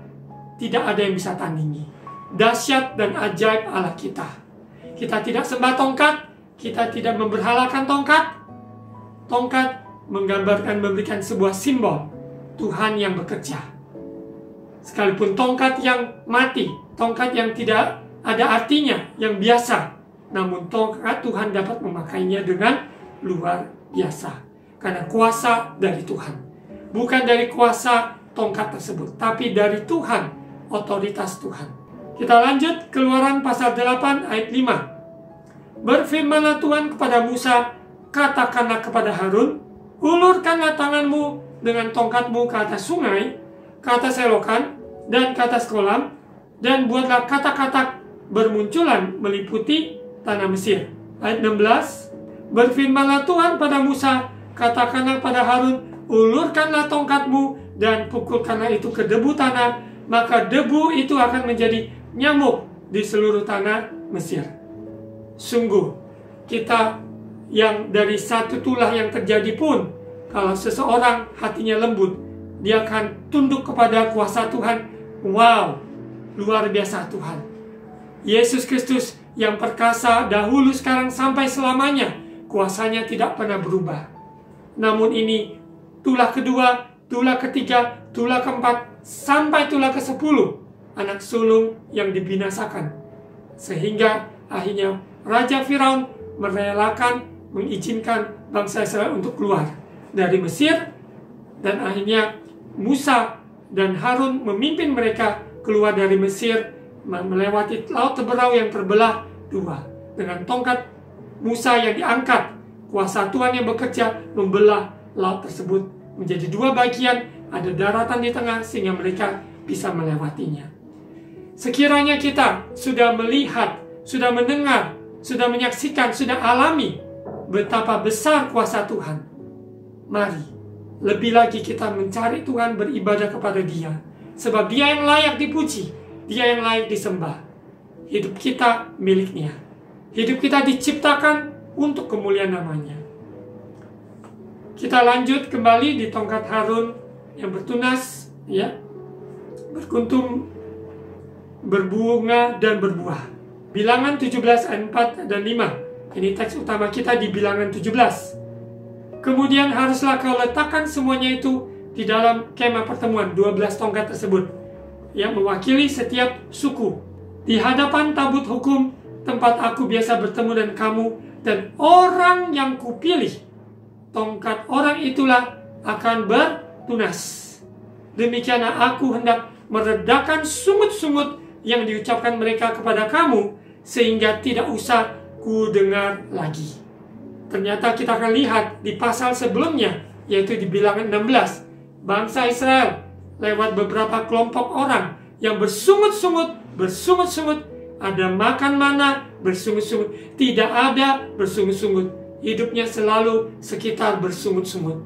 Tidak ada yang bisa tandingi dahsyat dan ajaib Allah kita. Kita tidak sembah tongkat, kita tidak memberhalakan tongkat. Tongkat menggambarkan, memberikan sebuah simbol Tuhan yang bekerja. Sekalipun tongkat yang mati, tongkat yang tidak ada artinya, yang biasa, namun tongkat Tuhan dapat memakainya dengan luar biasa. Karena kuasa dari Tuhan. Bukan dari kuasa tongkat tersebut, tapi dari Tuhan, otoritas Tuhan. Kita lanjut Keluaran pasal 8 ayat 5. Berfirmanlah Tuhan kepada Musa, katakanlah kepada Harun, ulurkanlah tanganmu dengan tongkatmu ke atas sungai, ke atas selokan, dan ke atas kolam, dan buatlah katak-katak bermunculan meliputi tanah Mesir. Ayat 16. Berfirmanlah Tuhan pada Musa, katakanlah pada Harun, ulurkanlah tongkatmu dan pukulkanlah itu ke debu tanah, maka debu itu akan menjadi nyamuk di seluruh tanah Mesir. Sungguh, kita yang dari satu tulah yang terjadi pun, kalau seseorang hatinya lembut, dia akan tunduk kepada kuasa Tuhan. Wow, luar biasa Tuhan. Yesus Kristus yang perkasa dahulu, sekarang, sampai selamanya, kuasanya tidak pernah berubah. Namun ini tulah kedua, tulah ketiga, tulah keempat, sampai tulah ke-10, anak sulung yang dibinasakan. Sehingga akhirnya Raja Firaun merelakan, mengizinkan bangsa Israel untuk keluar dari Mesir, dan akhirnya Musa dan Harun memimpin mereka keluar dari Mesir, melewati laut Teberau yang terbelah dua. Dengan tongkat Musa yang diangkat, kuasa Tuhan yang bekerja membelah laut tersebut menjadi dua bagian, ada daratan di tengah sehingga mereka bisa melewatinya. Sekiranya kita sudah melihat, sudah mendengar, sudah menyaksikan, sudah alami betapa besar kuasa Tuhan, mari lebih lagi kita mencari Tuhan, beribadah kepada Dia, sebab Dia yang layak dipuji, Dia yang layak disembah. Hidup kita miliknya, hidup kita diciptakan untuk kemuliaan namanya. Kita lanjut kembali di tongkat Harun yang bertunas, ya, berkuntum, berbunga dan berbuah. Bilangan 17 ayat 4 dan 5. Ini teks utama kita di Bilangan 17. Kemudian haruslah kau letakkan semuanya itu di dalam kemah pertemuan, 12 tongkat tersebut, yang mewakili setiap suku. Di hadapan tabut hukum, tempat aku biasa bertemu dengan kamu, dan orang yang kupilih, tongkat orang itulah akan bertunas. Demikianlah aku hendak meredakan sungut-sungut yang diucapkan mereka kepada kamu, sehingga tidak usah ku dengar lagi. Ternyata kita akan lihat di pasal sebelumnya, yaitu di Bilangan 16, bangsa Israel lewat beberapa kelompok orang yang bersungut-sungut, ada makan mana, bersungut-sungut, tidak ada bersungut-sungut. Hidupnya selalu sekitar bersungut-sungut.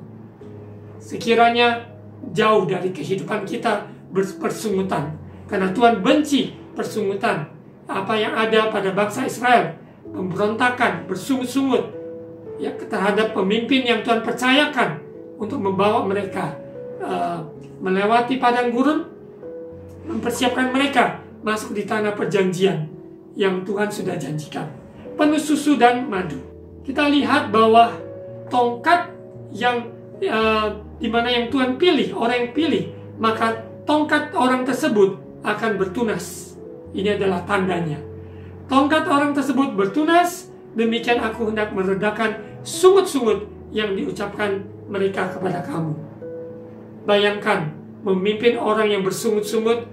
Sekiranya jauh dari kehidupan kita bersungutan, karena Tuhan benci persungutan. Apa yang ada pada bangsa Israel, pemberontakan, bersungut-sungut ya terhadap pemimpin yang Tuhan percayakan untuk membawa mereka melewati padang gurun, mempersiapkan mereka masuk di tanah perjanjian yang Tuhan sudah janjikan, penuh susu dan madu. Kita lihat bahwa tongkat yang dimana yang Tuhan pilih, orang yang pilih, maka tongkat orang tersebut akan bertunas. Ini adalah tandanya. Tongkat orang tersebut bertunas, demikian aku hendak meredakan sungut-sungut yang diucapkan mereka kepada kamu. Bayangkan, memimpin orang yang bersungut-sungut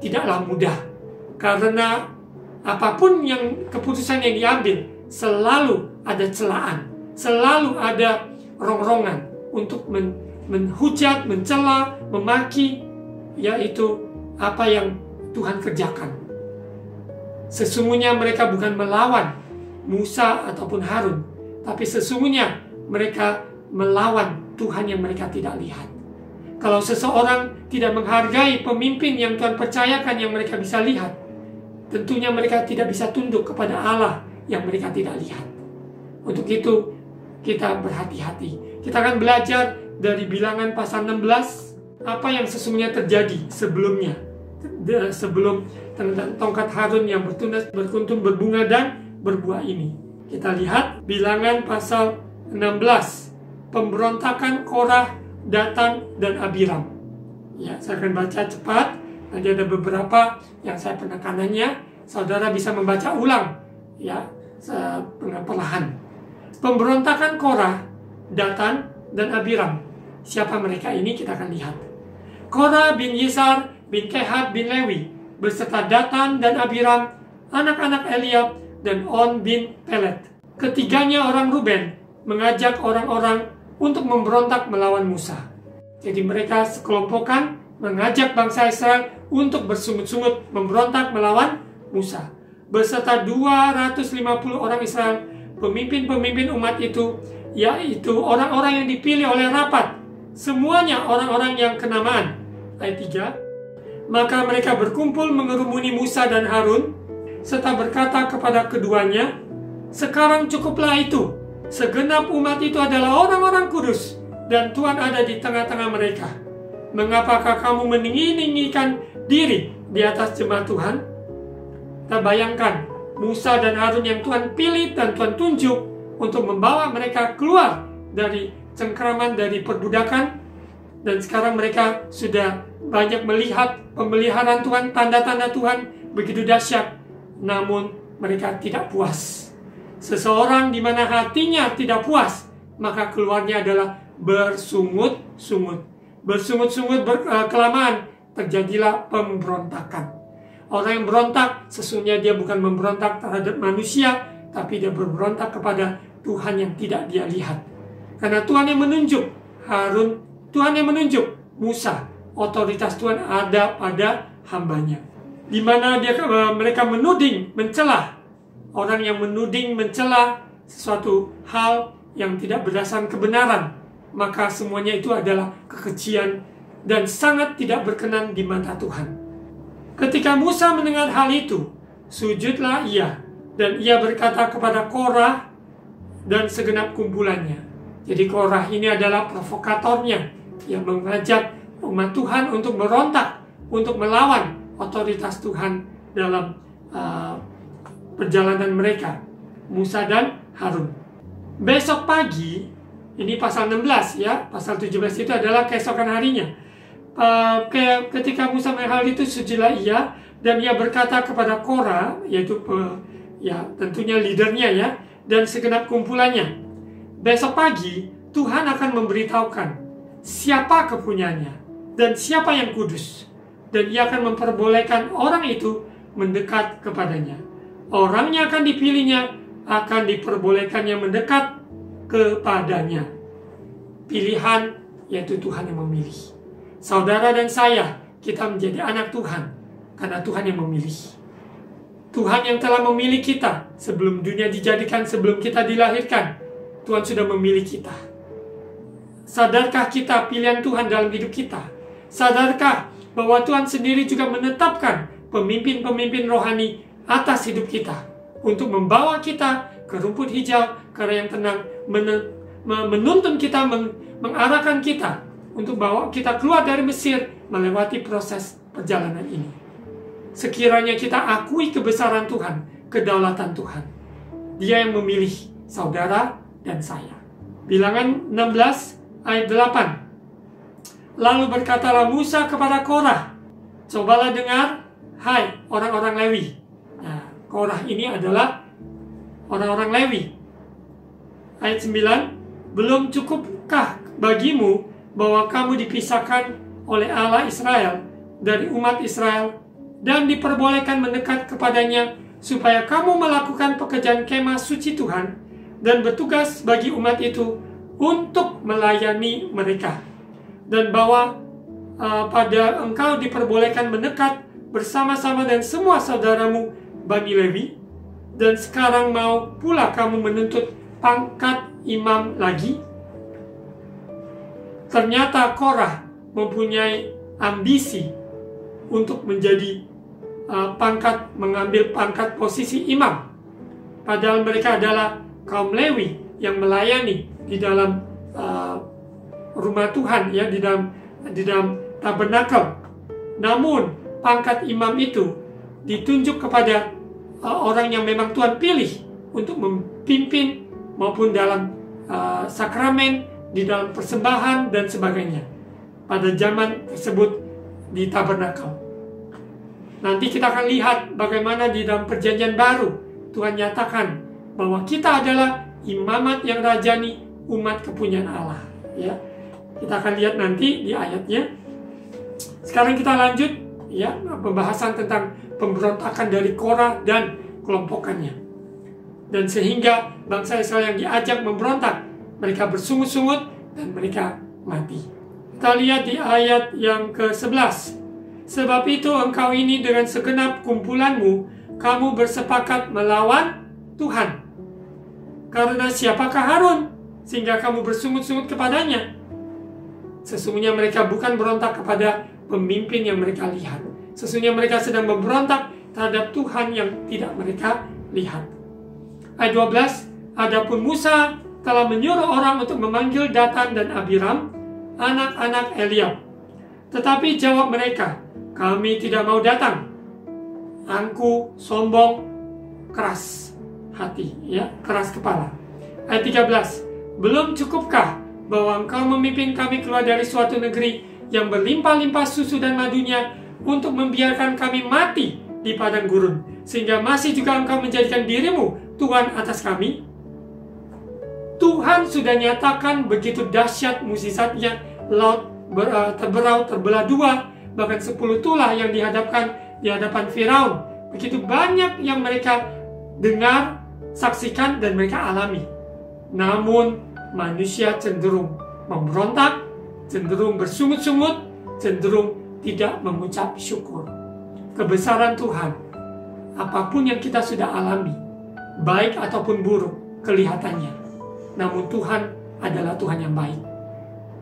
tidaklah mudah. Karena apapun yang keputusan yang diambil, selalu ada celaan, selalu ada rongrongan untuk menghujat, mencela, memaki, yaitu apa yang Tuhan kerjakan. Sesungguhnya mereka bukan melawan Musa ataupun Harun, tapi sesungguhnya mereka melawan Tuhan yang mereka tidak lihat. Kalau seseorang tidak menghargai pemimpin yang Tuhan percayakan yang mereka bisa lihat, tentunya mereka tidak bisa tunduk kepada Allah yang mereka tidak lihat. Untuk itu kita berhati-hati. Kita akan belajar dari Bilangan pasal 16 apa yang sesungguhnya terjadi sebelumnya, sebelum tongkat Harun yang bertunas, berkuntum, berbunga dan berbuah ini. Kita lihat Bilangan pasal 16, pemberontakan Korah, Datan dan Abiram. Ya, saya akan baca cepat. Nanti ada beberapa yang saya penekanannya. Saudara bisa membaca ulang, ya, perlahan. Pemberontakan Korah, Datan dan Abiram. Siapa mereka ini kita akan lihat. Korah bin Yisar bin Kehat bin Lewi beserta Datan dan Abiram, anak-anak Eliab dan On bin Pelet. Ketiganya orang Ruben mengajak orang-orang untuk memberontak melawan Musa. Jadi mereka sekelompokan mengajak bangsa Israel untuk bersungut-sungut memberontak melawan Musa. Beserta 250 orang Israel, pemimpin-pemimpin umat itu, yaitu orang-orang yang dipilih oleh rapat. Semuanya orang-orang yang kenamaan. Ayat 3. Maka mereka berkumpul mengerumuni Musa dan Harun, serta berkata kepada keduanya, sekarang cukuplah itu. Segenap umat itu adalah orang-orang kudus, dan Tuhan ada di tengah-tengah mereka. Mengapakah kamu meninggi-ninggikan diri di atas jemaat Tuhan? Kita bayangkan, Musa dan Harun yang Tuhan pilih dan Tuhan tunjuk untuk membawa mereka keluar dari cengkraman, dari perbudakan. Dan sekarang mereka sudah banyak melihat pemeliharaan Tuhan, tanda-tanda Tuhan begitu dahsyat. Namun mereka tidak puas. Seseorang di mana hatinya tidak puas, maka keluarnya adalah bersungut-sungut. Bersungut-sungut kelamaan, terjadilah pemberontakan. Orang yang berontak, sesungguhnya dia bukan memberontak terhadap manusia, tapi dia berberontak kepada Tuhan yang tidak dia lihat. Karena Tuhan yang menunjuk Harun, Tuhan yang menunjuk Musa, otoritas Tuhan ada pada hambanya. Di mana mereka menuding, mencela. Orang yang menuding, mencela sesuatu hal yang tidak berdasarkan kebenaran, maka semuanya itu adalah kekejian dan sangat tidak berkenan di mata Tuhan. Ketika Musa mendengar hal itu, sujudlah ia, dan ia berkata kepada Korah dan segenap kumpulannya. Jadi Korah ini adalah provokatornya yang mengajak umat Tuhan untuk berontak, untuk melawan otoritas Tuhan dalam perjalanan mereka, Musa dan Harun. Besok pagi, Ini pasal 16 ya. Pasal 17 itu adalah keesokan harinya. Ketika Musa melihat hal itu, sujudilah ia, dan ia berkata kepada Korah, yaitu tentunya leadernya ya, dan segenap kumpulannya, besok pagi Tuhan akan memberitahukan siapa kepunyaannya dan siapa yang kudus, dan ia akan memperbolehkan orang itu mendekat kepadanya. Orangnya akan dipilihnya, akan diperbolehkannya mendekat kepadanya. Pilihan, yaitu Tuhan yang memilih. Saudara dan saya, kita menjadi anak Tuhan karena Tuhan yang memilih. Tuhan yang telah memilih kita sebelum dunia dijadikan, sebelum kita dilahirkan. Tuhan sudah memilih kita. Sadarkah kita pilihan Tuhan dalam hidup kita? Sadarkah bahwa Tuhan sendiri juga menetapkan pemimpin-pemimpin rohani atas hidup kita untuk membawa kita ke rumput hijau, ke yang tenang, menuntun kita, mengarahkan kita untuk bawa kita keluar dari Mesir melewati proses perjalanan ini. Sekiranya kita akui kebesaran Tuhan, kedaulatan Tuhan. Dia yang memilih saudara dan saya. Bilangan 16 ayat 8. Lalu berkatalah Musa kepada Korah, cobalah dengar, hai orang-orang Lewi. Nah, Korah ini adalah orang-orang Lewi. Ayat 9, belum cukupkah bagimu bahwa kamu dipisahkan oleh Allah Israel dari umat Israel dan diperbolehkan mendekat kepadanya supaya kamu melakukan pekerjaan kemah suci Tuhan dan bertugas bagi umat itu untuk melayani mereka, dan bahwa pada engkau diperbolehkan mendekat bersama-sama dan semua saudaramu Bani Lewi, dan sekarang mau pula kamu menuntut pangkat imam lagi. Ternyata Korah mempunyai ambisi untuk menjadi mengambil pangkat posisi imam. Padahal mereka adalah kaum Lewi yang melayani di dalam rumah Tuhan, ya, di dalam tabernakel. Namun pangkat imam itu ditunjuk kepada orang yang memang Tuhan pilih untuk memimpin maupun dalam sakramen, di dalam persembahan dan sebagainya pada zaman tersebut di tabernakel. Nanti kita akan lihat bagaimana di dalam perjanjian baru Tuhan nyatakan bahwa kita adalah imamat yang rajani, umat kepunyaan Allah, ya. Kita akan lihat nanti di ayatnya. Sekarang kita lanjut, ya, pembahasan tentang pemberontakan dari Korah dan kelompokannya. Dan sehingga bangsa Israel yang diajak memberontak, mereka bersungut-sungut dan mereka mati. Kita lihat di ayat yang ke-11. Sebab itu engkau ini dengan segenap kumpulanmu, kamu bersepakat melawan Tuhan. Karena siapakah Harun sehingga kamu bersungut-sungut kepadanya? Sesungguhnya mereka bukan berontak kepada pemimpin yang mereka lihat. Sesungguhnya mereka sedang memberontak terhadap Tuhan yang tidak mereka lihat. Ayat 12. Adapun Musa telah menyuruh orang untuk memanggil Datan dan Abiram, anak-anak Eliab. Tetapi jawab mereka, kami tidak mau datang. Angku, sombong, keras hati, ya, keras kepala. Ayat 13. Belum cukupkah bahwa engkau memimpin kami keluar dari suatu negeri yang berlimpah-limpah susu dan madunya untuk membiarkan kami mati di padang gurun, sehingga masih juga engkau menjadikan dirimu Tuhan atas kami? Tuhan sudah nyatakan begitu dahsyat mukjizatnya, laut terbelah dua, bahkan 10 tulah yang di hadapan Firaun. Begitu banyak yang mereka dengar, saksikan, dan mereka alami. Namun manusia cenderung memberontak, cenderung bersungut-sungut, cenderung tidak mengucap syukur. Kebesaran Tuhan, apapun yang kita sudah alami, baik ataupun buruk kelihatannya, namun Tuhan adalah Tuhan yang baik.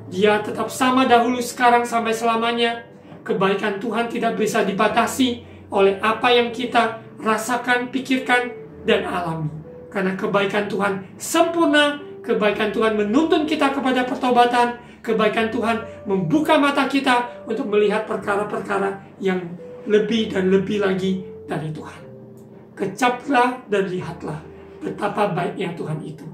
Dia tetap sama dahulu, sekarang, sampai selamanya. Kebaikan Tuhan tidak bisa dibatasi oleh apa yang kita rasakan, pikirkan, dan alami. Karena kebaikan Tuhan sempurna, kebaikan Tuhan menuntun kita kepada pertobatan, kebaikan Tuhan membuka mata kita untuk melihat perkara-perkara yang lebih dan lebih lagi dari Tuhan. Kecaplah dan lihatlah betapa baiknya Tuhan itu.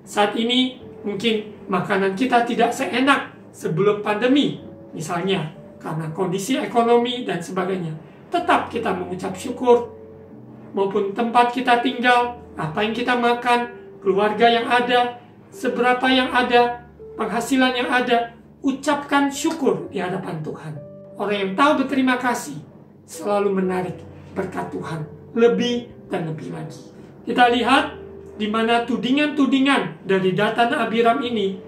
Saat ini Mungkin makanan kita tidak seenak sebelum pandemi, misalnya karena kondisi ekonomi dan sebagainya. Tetap kita mengucap syukur, maupun tempat kita tinggal, apa yang kita makan, keluarga yang ada, seberapa yang ada, penghasilan yang ada, ucapkan syukur di hadapan Tuhan. Orang yang tahu berterima kasih selalu menarik berkat Tuhan lebih dan lebih lagi. Kita lihat di mana tudingan-tudingan dari Datan Abiram ini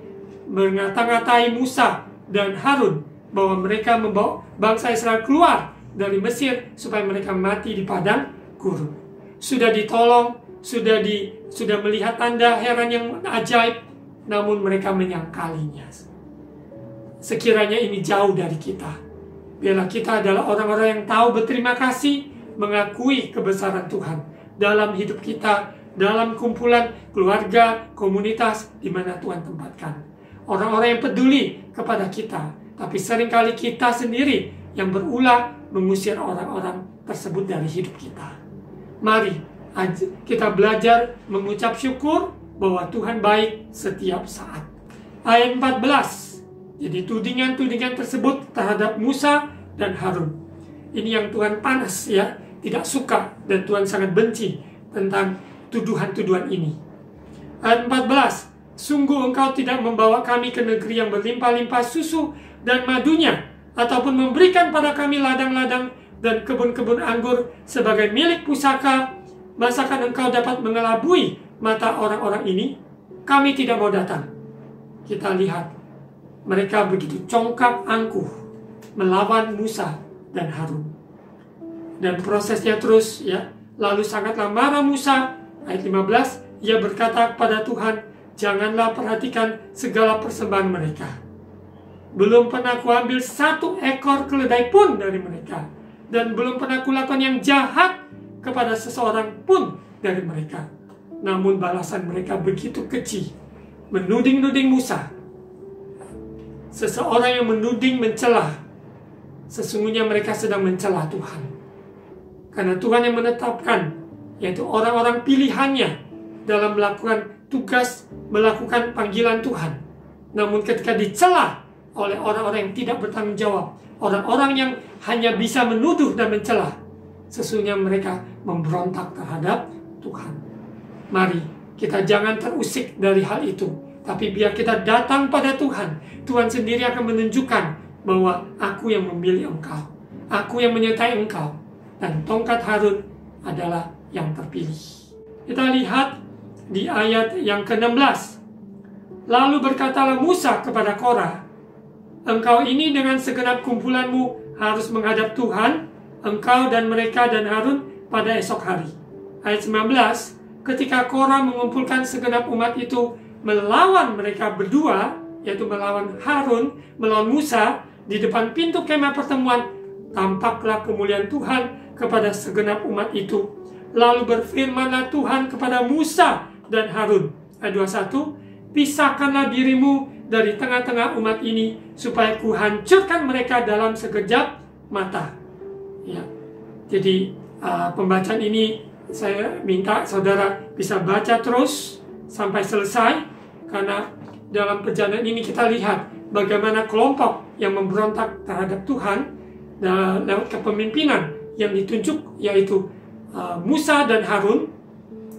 mengata-ngatai Musa dan Harun bahwa mereka membawa bangsa Israel keluar dari Mesir supaya mereka mati di padang gurun. Sudah ditolong, sudah melihat tanda heran yang ajaib, namun mereka menyangkalinya. Sekiranya ini jauh dari kita. Biarlah kita adalah orang-orang yang tahu berterima kasih, mengakui kebesaran Tuhan dalam hidup kita, dalam kumpulan keluarga, komunitas di mana Tuhan tempatkan. Orang-orang yang peduli kepada kita, tapi seringkali kita sendiri yang berulah mengusir orang-orang tersebut dari hidup kita. Mari kita belajar mengucap syukur bahwa Tuhan baik setiap saat. Ayat 14. Jadi tudingan-tudingan tersebut terhadap Musa dan Harun. Ini yang Tuhan panas ya, tidak suka, dan Tuhan sangat benci tentang tuduhan-tuduhan ini. Ayat 14. Sungguh engkau tidak membawa kami ke negeri yang berlimpah-limpah susu dan madunya, ataupun memberikan pada kami ladang-ladang dan kebun-kebun anggur sebagai milik pusaka. Masakan engkau dapat mengelabui mata orang-orang ini? Kami tidak mau datang. Kita lihat, mereka begitu congkak angkuh melawan Musa dan Harun. Dan prosesnya terus ya. Lalu sangatlah marah Musa. Ayat 15, ia berkata kepada Tuhan, janganlah perhatikan segala persembahan mereka. Belum pernah kuambil satu ekor keledai pun dari mereka, dan belum pernah kulakukan yang jahat kepada seseorang pun dari mereka. Namun balasan mereka begitu keji, menuding-nuding Musa. Seseorang yang menuding, mencela, sesungguhnya mereka sedang mencela Tuhan. Karena Tuhan yang menetapkan, yaitu orang-orang pilihannya dalam melakukan tugas, melakukan panggilan Tuhan. Namun ketika dicela oleh orang-orang yang tidak bertanggung jawab, orang-orang yang hanya bisa menuduh dan mencela, sesungguhnya mereka memberontak terhadap Tuhan. Mari kita jangan terusik dari hal itu, tapi biar kita datang pada Tuhan. Tuhan sendiri akan menunjukkan bahwa aku yang memilih engkau, aku yang menyertai engkau, dan tongkat Harun adalah yang terpilih. Kita lihat di ayat yang ke-16. Lalu berkatalah Musa kepada Korah, engkau ini dengan segenap kumpulanmu harus menghadap Tuhan, engkau dan mereka dan Harun pada esok hari. Ayat 19, ketika Korah mengumpulkan segenap umat itu melawan mereka berdua, yaitu melawan Harun, melawan Musa, di depan pintu kemah pertemuan, tampaklah kemuliaan Tuhan kepada segenap umat itu. Lalu berfirmanlah Tuhan kepada Musa dan Harun. Ayat 21, pisahkanlah dirimu dari tengah-tengah umat ini, supaya kuhancurkan mereka dalam sekejap mata. Ya. Jadi pembacaan ini saya minta saudara bisa baca terus sampai selesai, karena dalam perjalanan ini kita lihat bagaimana kelompok yang memberontak terhadap Tuhan lewat kepemimpinan yang ditunjuk, yaitu Musa dan Harun.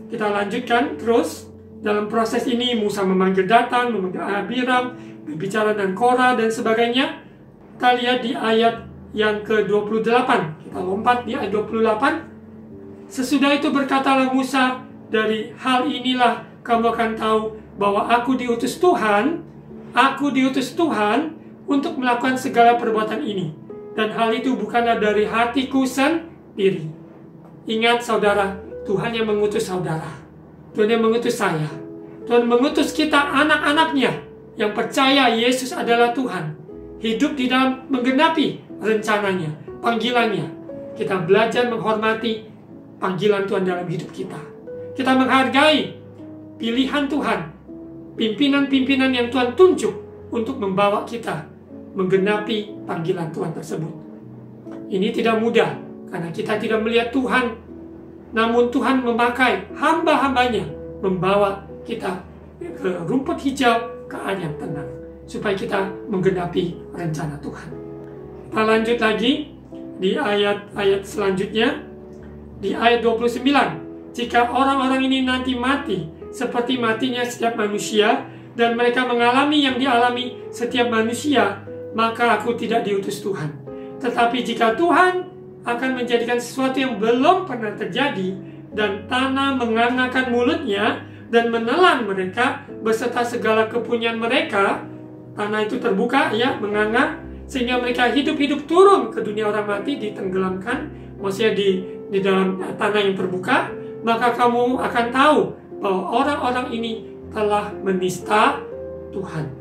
Kita lanjutkan terus. Dalam proses ini Musa memanggil Datan, memanggil Abiram, berbicara dengan Korah dan sebagainya. Kita lihat di ayat yang ke-28. Kita lompat di ayat 28. Sesudah itu berkatalah Musa, dari hal inilah kamu akan tahu bahwa aku diutus Tuhan untuk melakukan segala perbuatan ini. Dan hal itu bukanlah dari hatiku sendiri. Ingat saudara, Tuhan yang mengutus saudara. Tuhan yang mengutus saya. Tuhan mengutus kita anak-anaknya yang percaya Yesus adalah Tuhan. Hidup di dalam menggenapi rencananya, panggilannya. Kita belajar menghormati panggilan Tuhan dalam hidup kita. Kita menghargai pilihan Tuhan, pimpinan-pimpinan yang Tuhan tunjuk untuk membawa kita menggenapi panggilan Tuhan tersebut. Ini tidak mudah, karena kita tidak melihat Tuhan. Namun Tuhan memakai hamba-hambanya membawa kita ke rumput hijau, ke air yang tenang, supaya kita menggenapi rencana Tuhan. Kita lanjut lagi di ayat-ayat selanjutnya, di ayat 29. Jika orang-orang ini nanti mati seperti matinya setiap manusia, dan mereka mengalami yang dialami setiap manusia, maka aku tidak diutus Tuhan. Tetapi jika Tuhan akan menjadikan sesuatu yang belum pernah terjadi, dan tanah mengangakan mulutnya dan menelan mereka beserta segala kepunyaan mereka, tanah itu terbuka, ya, menganga, sehingga mereka hidup-hidup turun ke dunia orang mati, ditenggelamkan, maksudnya di dalam tanah yang terbuka, maka kamu akan tahu bahwa orang-orang ini telah menista Tuhan.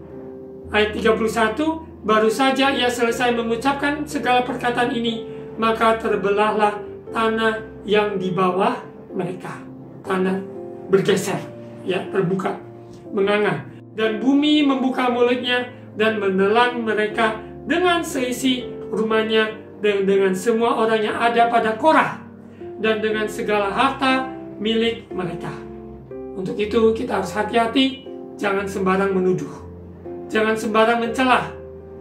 Ayat 31, baru saja ia selesai mengucapkan segala perkataan ini, maka terbelahlah tanah yang di bawah mereka. Tanah bergeser, ya, terbuka, menganga. Dan bumi membuka mulutnya dan menelan mereka dengan seisi rumahnya, dan dengan semua orang yang ada pada Korah, dan dengan segala harta milik mereka. Untuk itu kita harus hati-hati, jangan sembarang menuduh, jangan sembarang mencelah,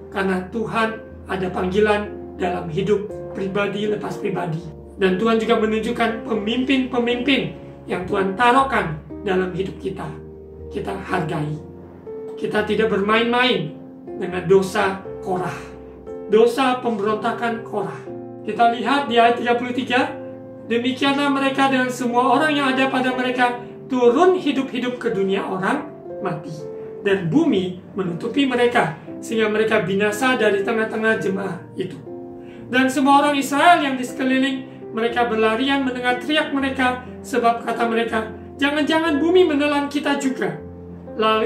karena Tuhan ada panggilan dalam hidup pribadi lepas pribadi. Dan Tuhan juga menunjukkan pemimpin-pemimpin yang Tuhan taruhkan dalam hidup kita. Kita hargai. Kita tidak bermain-main dengan dosa Korah, dosa pemberontakan Korah. Kita lihat di ayat 33, demikianlah mereka dengan semua orang yang ada pada mereka turun hidup-hidup ke dunia orang mati, dan bumi menutupi mereka, sehingga mereka binasa dari tengah-tengah jemaah itu. Dan semua orang Israel yang di sekeliling mereka berlarian mendengar teriak mereka, sebab kata mereka, jangan-jangan bumi menelan kita juga.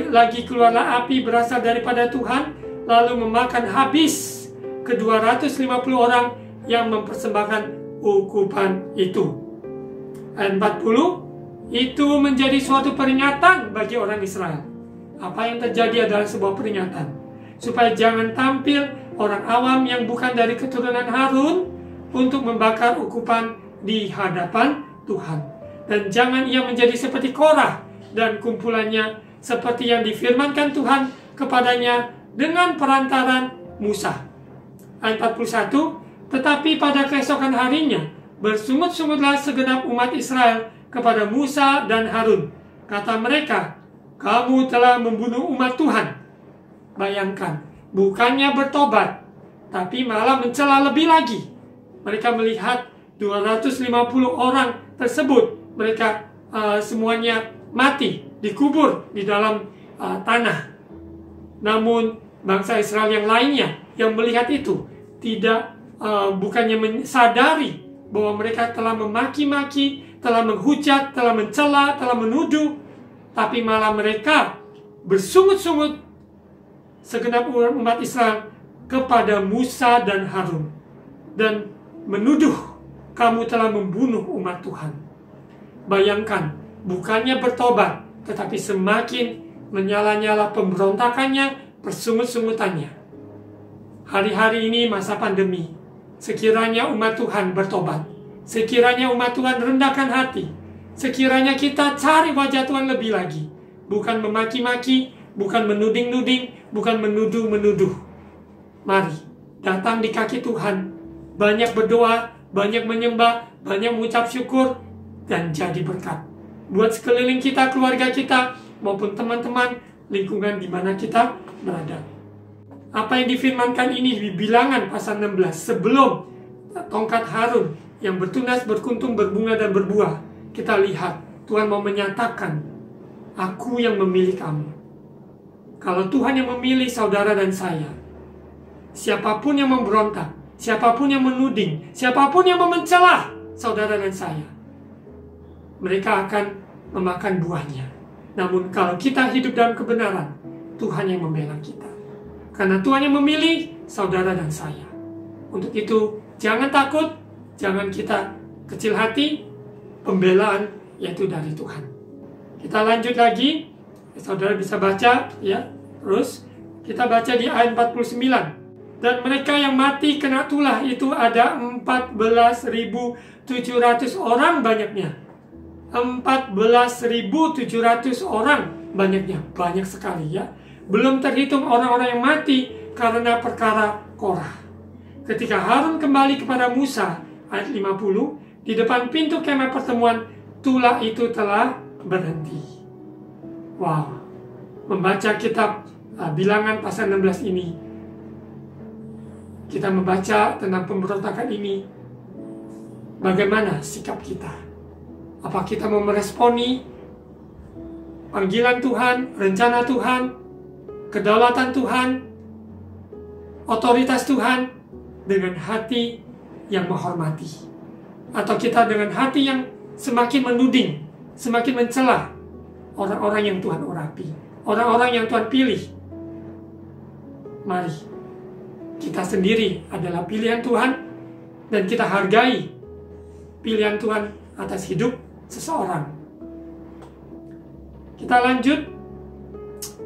Lagi keluarlah api berasal daripada Tuhan, lalu memakan habis ke 250 orang yang mempersembahkan ukupan itu. Ayat 40, itu menjadi suatu peringatan bagi orang Israel. Apa yang terjadi adalah sebuah peringatan, supaya jangan tampil orang awam yang bukan dari keturunan Harun untuk membakar ukupan di hadapan Tuhan. Dan jangan ia menjadi seperti Korah dan kumpulannya, seperti yang difirmankan Tuhan kepadanya dengan perantaran Musa. Ayat 41, tetapi pada keesokan harinya bersungut-sungutlah segenap umat Israel kepada Musa dan Harun. Kata mereka, kamu telah membunuh umat Tuhan. Bayangkan, bukannya bertobat, tapi malah mencela lebih lagi. Mereka melihat 250 orang tersebut, mereka semuanya mati, dikubur di dalam tanah. Namun bangsa Israel yang lainnya yang melihat itu tidak, bukannya sadari bahwa mereka telah memaki-maki, telah menghujat, telah mencela, telah menuduh, tapi malah mereka bersungut-sungut segenap umat Israel kepada Musa dan Harun dan menuduh, kamu telah membunuh umat Tuhan. Bayangkan, bukannya bertobat, tetapi semakin menyala-nyala pemberontakannya, persungut-sungutannya. Hari-hari ini masa pandemi, sekiranya umat Tuhan bertobat, sekiranya umat Tuhan rendahkan hati, sekiranya kita cari wajah Tuhan lebih lagi, bukan memaki-maki, bukan menuding-nuding, bukan menuduh-menuduh. Mari datang di kaki Tuhan, banyak berdoa, banyak menyembah, banyak mengucap syukur, dan jadi berkat buat sekeliling kita, keluarga kita, maupun teman-teman lingkungan di mana kita berada. Apa yang difirmankan ini di Bilangan pasal 16, sebelum tongkat Harun yang bertunas, berkuntum, berbunga, dan berbuah, kita lihat Tuhan mau menyatakan, aku yang memilih kamu. Kalau Tuhan yang memilih saudara dan saya, siapapun yang memberontak, siapapun yang menuding, siapapun yang memencelah saudara dan saya, mereka akan memakan buahnya. Namun kalau kita hidup dalam kebenaran, Tuhan yang membela kita. Karena Tuhan yang memilih saudara dan saya. Untuk itu, jangan takut, jangan kita kecil hati, pembelaan yaitu dari Tuhan. Kita lanjut lagi, saudara bisa baca, ya. Terus kita baca di ayat 49. Dan mereka yang mati kena tulah itu ada 14.700 orang banyaknya. 14.700 orang banyak sekali ya. Belum terhitung orang-orang yang mati karena perkara Korah. Ketika Harun kembali kepada Musa, ayat 50, di depan pintu kemah pertemuan, tulah itu telah berhenti. Wow, membaca kitab Bilangan pasal 16 ini, kita membaca tentang pemberontakan ini. Bagaimana sikap kita? Apa kita mau meresponi panggilan Tuhan, rencana Tuhan, kedaulatan Tuhan, otoritas Tuhan dengan hati yang menghormati? Atau kita dengan hati yang semakin menuding, semakin mencela orang-orang yang Tuhan urapi, orang-orang yang Tuhan pilih? Mari, kita sendiri adalah pilihan Tuhan dan kita hargai pilihan Tuhan atas hidup seseorang. Kita lanjut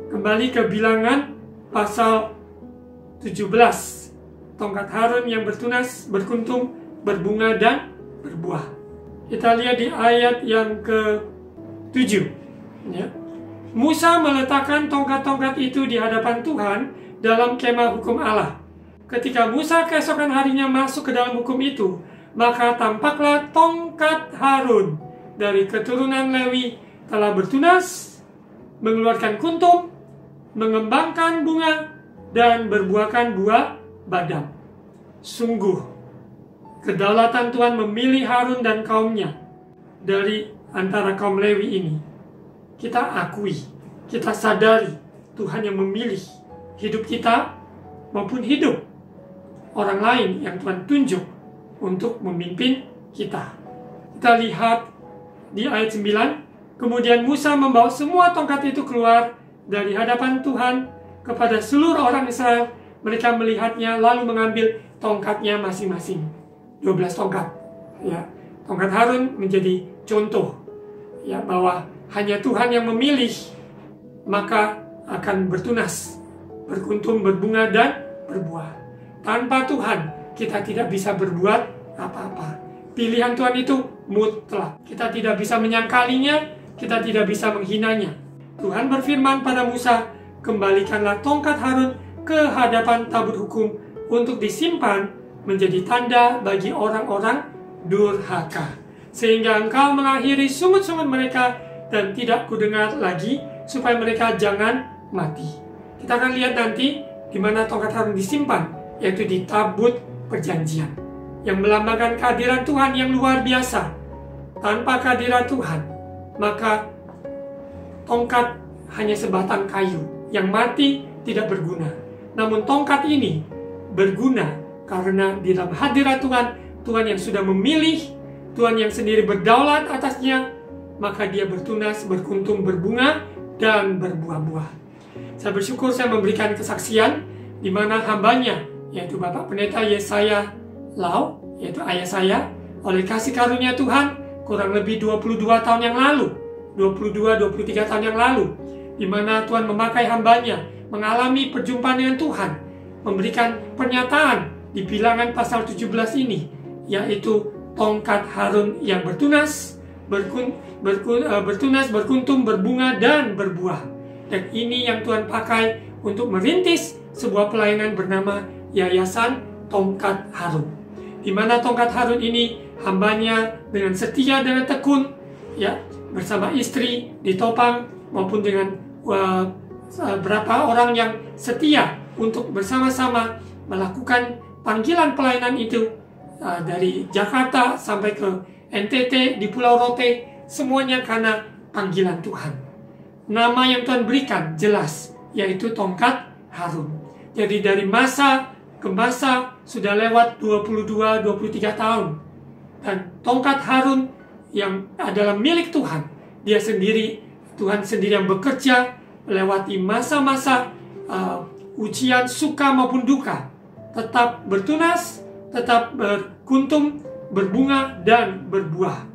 kembali ke Bilangan pasal 17. Tongkat Harun yang bertunas, berkuntum, berbunga dan berbuah. Kita lihat di ayat yang ke-7 ya. Musa meletakkan tongkat-tongkat itu di hadapan Tuhan dalam kemah hukum Allah. Ketika Musa keesokan harinya masuk ke dalam hukum itu, maka tampaklah tongkat Harun dari keturunan Lewi telah bertunas, mengeluarkan kuntum, mengembangkan bunga, dan berbuahkan buah badam. Sungguh, kedaulatan Tuhan memilih Harun dan kaumnya dari antara kaum Lewi ini. Kita akui, kita sadari Tuhan yang memilih hidup kita maupun hidup orang lain yang Tuhan tunjuk untuk memimpin kita. Kita lihat di ayat 9, kemudian Musa membawa semua tongkat itu keluar dari hadapan Tuhan kepada seluruh orang Israel. Mereka melihatnya lalu mengambil tongkatnya masing-masing. 12 tongkat. Ya, tongkat Harun menjadi contoh ya bahwa hanya Tuhan yang memilih, maka akan bertunas, berkuntum, berbunga dan berbuah. Tanpa Tuhan kita tidak bisa berbuat apa-apa. Pilihan Tuhan itu mutlak. Kita tidak bisa menyangkalinya, kita tidak bisa menghinanya. Tuhan berfirman pada Musa, kembalikanlah tongkat Harun ke hadapan tabut hukum untuk disimpan menjadi tanda bagi orang-orang durhaka, sehingga engkau mengakhiri sungut-sungut mereka dan tidak kudengar lagi, supaya mereka jangan mati. Kita akan lihat nanti di mana tongkat Harun disimpan, yaitu di tabut perjanjian, yang melambangkan kehadiran Tuhan yang luar biasa. Tanpa kehadiran Tuhan, maka tongkat hanya sebatang kayu yang mati, tidak berguna. Namun tongkat ini berguna karena di dalam hadirat Tuhan, Tuhan yang sudah memilih, Tuhan yang sendiri berdaulat atasnya, maka dia bertunas, berkuntum, berbunga, dan berbuah-buah. Saya bersyukur saya memberikan kesaksian di mana hambanya, yaitu Bapak Pendeta Yesaya Lau, yaitu ayah saya, oleh kasih karunia Tuhan, kurang lebih 22 tahun yang lalu, 22-23 tahun yang lalu, di mana Tuhan memakai hambanya, mengalami perjumpaan dengan Tuhan, memberikan pernyataan di Bilangan pasal 17 ini, yaitu tongkat Harun yang bertunas, berkuntum, berbunga, dan berbuah. Dan ini yang Tuhan pakai untuk merintis sebuah pelayanan bernama Yayasan Tongkat Harun, di mana tongkat Harun ini hambanya dengan setia, dengan tekun, ya, bersama istri ditopang maupun dengan berapa orang yang setia untuk bersama-sama melakukan panggilan pelayanan itu dari Jakarta sampai ke NTT, di Pulau Rote, semuanya karena panggilan Tuhan. Nama yang Tuhan berikan jelas, yaitu tongkat Harun. Jadi dari masa ke masa sudah lewat 22-23 tahun. Dan tongkat Harun yang adalah milik Tuhan, dia sendiri, Tuhan sendiri yang bekerja melewati masa-masa ujian suka maupun duka, tetap bertunas, tetap berkuntum, berbunga, dan berbuah.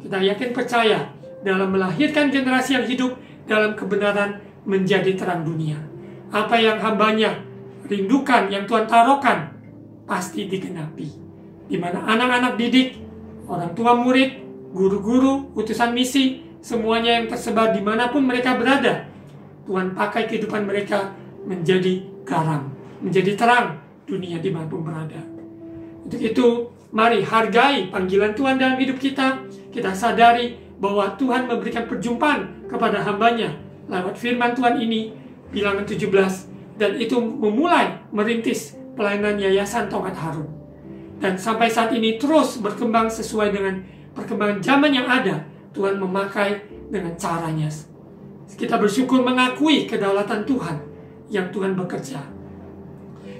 Kita yakin percaya dalam melahirkan generasi yang hidup dalam kebenaran menjadi terang dunia. Apa yang hambanya rindukan, yang Tuhan taruhkan, pasti digenapi. Di mana anak-anak didik, orang tua murid, guru-guru, utusan misi, semuanya yang tersebar dimanapun mereka berada, Tuhan pakai kehidupan mereka menjadi garam, menjadi terang dunia dimanapun berada. Untuk itu, mari hargai panggilan Tuhan dalam hidup kita. Kita sadari bahwa Tuhan memberikan perjumpaan kepada hambanya lewat firman Tuhan ini, Bilangan 17, dan itu memulai merintis pelayanan Yayasan Tongkat Harun. Dan sampai saat ini terus berkembang sesuai dengan perkembangan zaman yang ada. Tuhan memakai dengan caranya. Kita bersyukur mengakui kedaulatan Tuhan yang Tuhan bekerja.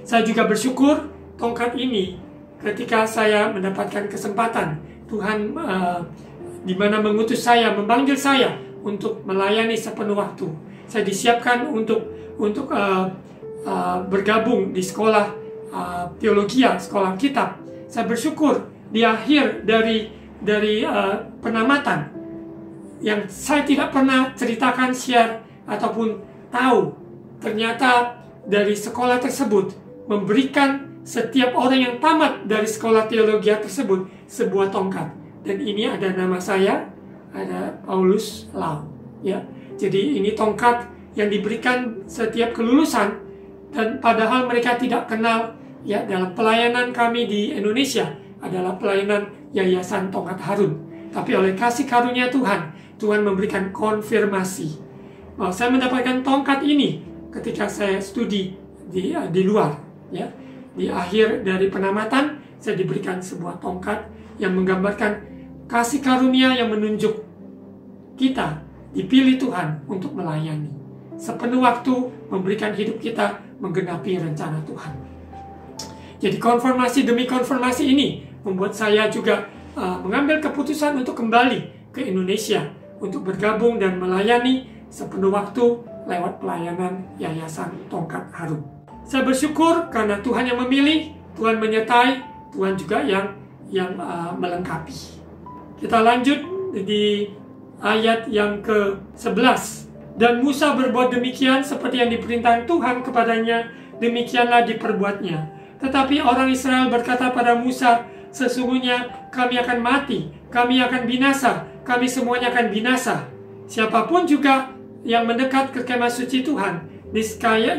Saya juga bersyukur tongkat ini ketika saya mendapatkan kesempatan Tuhan di mana mengutus saya, memanggil saya untuk melayani sepenuh waktu. Saya disiapkan untuk bergabung di sekolah teologi, sekolah kitab. Saya bersyukur di akhir dari penamatan yang saya tidak pernah ceritakan, share ataupun tahu, ternyata dari sekolah tersebut memberikan setiap orang yang tamat dari sekolah teologi tersebut sebuah tongkat. Dan ini ada nama saya, ada Paulus Lau, ya. Jadi ini tongkat yang diberikan setiap kelulusan, dan padahal mereka tidak kenal, ya, dalam pelayanan kami di Indonesia adalah pelayanan Yayasan Tongkat Harun. Tapi oleh kasih karunia Tuhan, Tuhan memberikan konfirmasi bahwa saya mendapatkan tongkat ini ketika saya studi di luar, ya. Di akhir dari penamatan, saya diberikan sebuah tongkat yang menggambarkan kasih karunia yang menunjuk kita dipilih Tuhan untuk melayani sepenuh waktu, memberikan hidup kita menggenapi rencana Tuhan. Jadi konfirmasi demi konfirmasi ini membuat saya juga mengambil keputusan untuk kembali ke Indonesia untuk bergabung dan melayani sepenuh waktu lewat pelayanan Yayasan Tongkat Harun. Saya bersyukur karena Tuhan yang memilih, Tuhan menyertai, Tuhan juga yang melengkapi. Kita lanjut di ayat yang ke-11. Dan Musa berbuat demikian seperti yang diperintahkan Tuhan kepadanya, demikianlah diperbuatnya. Tetapi orang Israel berkata pada Musa, sesungguhnya kami akan mati, kami akan binasa, kami semuanya akan binasa. Siapapun juga yang mendekat ke kemah suci Tuhan,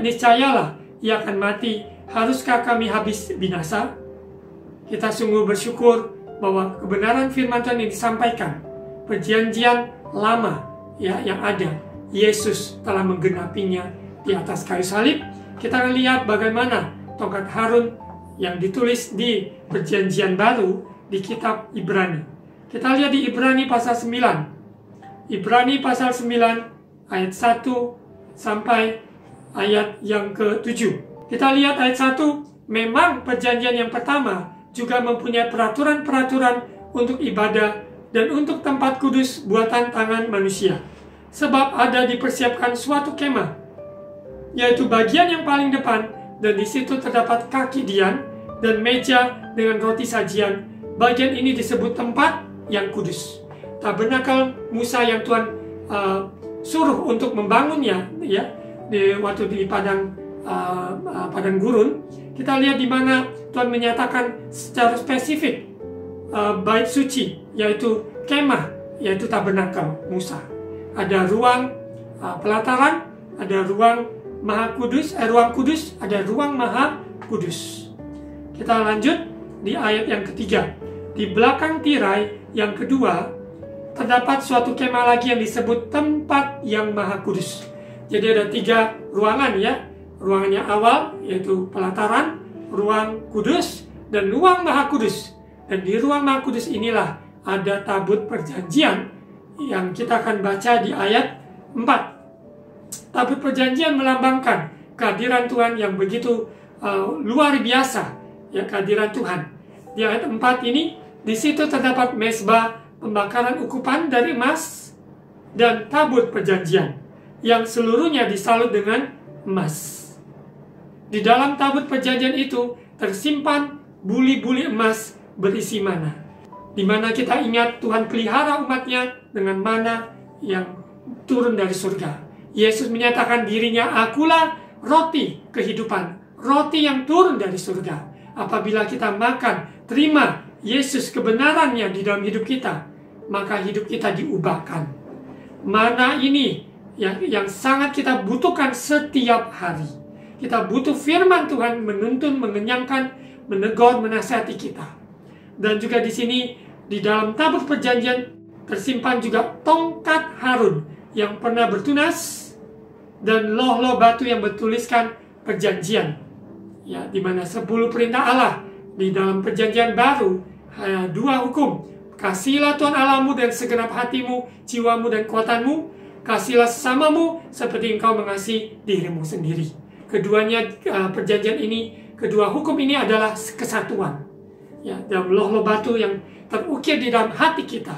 niscayalah ia akan mati. Haruskah kami habis binasa? Kita sungguh bersyukur bahwa kebenaran firman Tuhan yang disampaikan, perjanjian lama, ya, yang ada, Yesus telah menggenapinya di atas kayu salib. Kita akan lihat bagaimana tongkat Harun yang ditulis di perjanjian baru di kitab Ibrani. Kita lihat di Ibrani pasal 9. Ibrani pasal 9 ayat 1 sampai ayat yang ke-7. Kita lihat ayat 1. Memang perjanjian yang pertama juga mempunyai peraturan-peraturan untuk ibadah dan untuk tempat kudus buatan tangan manusia. Sebab ada dipersiapkan suatu kemah, yaitu bagian yang paling depan, dan di situ terdapat kaki dian dan meja dengan roti sajian. Bagian ini disebut tempat yang kudus. Tabernakel Musa yang Tuhan suruh untuk membangunnya, ya, waktu di padang gurun. Kita lihat di mana Tuhan menyatakan secara spesifik bait suci, yaitu kemah, yaitu tabernakel Musa. Ada ruang pelataran, ada ruang maha kudus, ruang kudus, ada ruang maha kudus. Kita lanjut di ayat yang ketiga. Di belakang tirai yang kedua terdapat suatu kemah lagi yang disebut tempat yang maha kudus. Jadi ada 3 ruangan, ya. Ruangannya awal yaitu pelataran, ruang kudus, dan ruang maha kudus. Dan di ruang maha kudus inilah ada tabut perjanjian yang kita akan baca di ayat 4. Tabut perjanjian melambangkan kehadiran Tuhan yang begitu luar biasa, ya, kehadiran Tuhan. Di ayat 4 ini, di situ terdapat mezbah pembakaran ukupan dari emas dan tabut perjanjian yang seluruhnya disalut dengan emas. Di dalam tabut perjanjian itu tersimpan buli-buli emas berisi mana, di mana kita ingat Tuhan pelihara umatnya dengan mana yang turun dari surga. Yesus menyatakan dirinya, akulah roti kehidupan, roti yang turun dari surga. Apabila kita makan, terima Yesus kebenarannya di dalam hidup kita, maka hidup kita diubahkan. Mana ini yang sangat kita butuhkan setiap hari. Kita butuh firman Tuhan menuntun, mengenyangkan, menegur, menasihati kita. Dan juga di sini di dalam tabut perjanjian tersimpan juga tongkat Harun yang pernah bertunas dan loh-loh batu yang bertuliskan perjanjian. Ya, di mana 10 perintah Allah di dalam perjanjian baru, 2 hukum. Kasihilah Tuhan Allahmu dan segenap hatimu, jiwamu dan kekuatanmu. Kasihilah sesamamu seperti engkau mengasihi dirimu sendiri. Keduanya perjanjian ini, kedua hukum ini adalah kesatuan. Ya, dalam loh-loh batu yang terukir di dalam hati kita.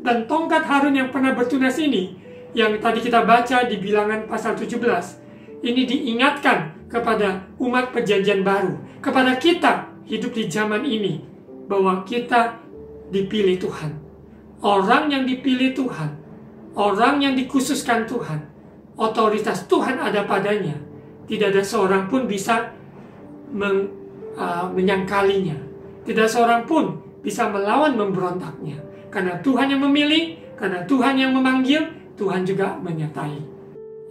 Dan tongkat Harun yang pernah bertunas ini, yang tadi kita baca di Bilangan pasal 17, ini diingatkan kepada umat perjanjian baru, kepada kita hidup di zaman ini, bahwa kita dipilih Tuhan. Orang yang dipilih Tuhan, orang yang dikhususkan Tuhan, otoritas Tuhan ada padanya. Tidak ada seorang pun bisa menyangkalinya. Tidak seorang pun bisa melawan, memberontaknya. Karena Tuhan yang memilih, karena Tuhan yang memanggil, Tuhan juga menyertai.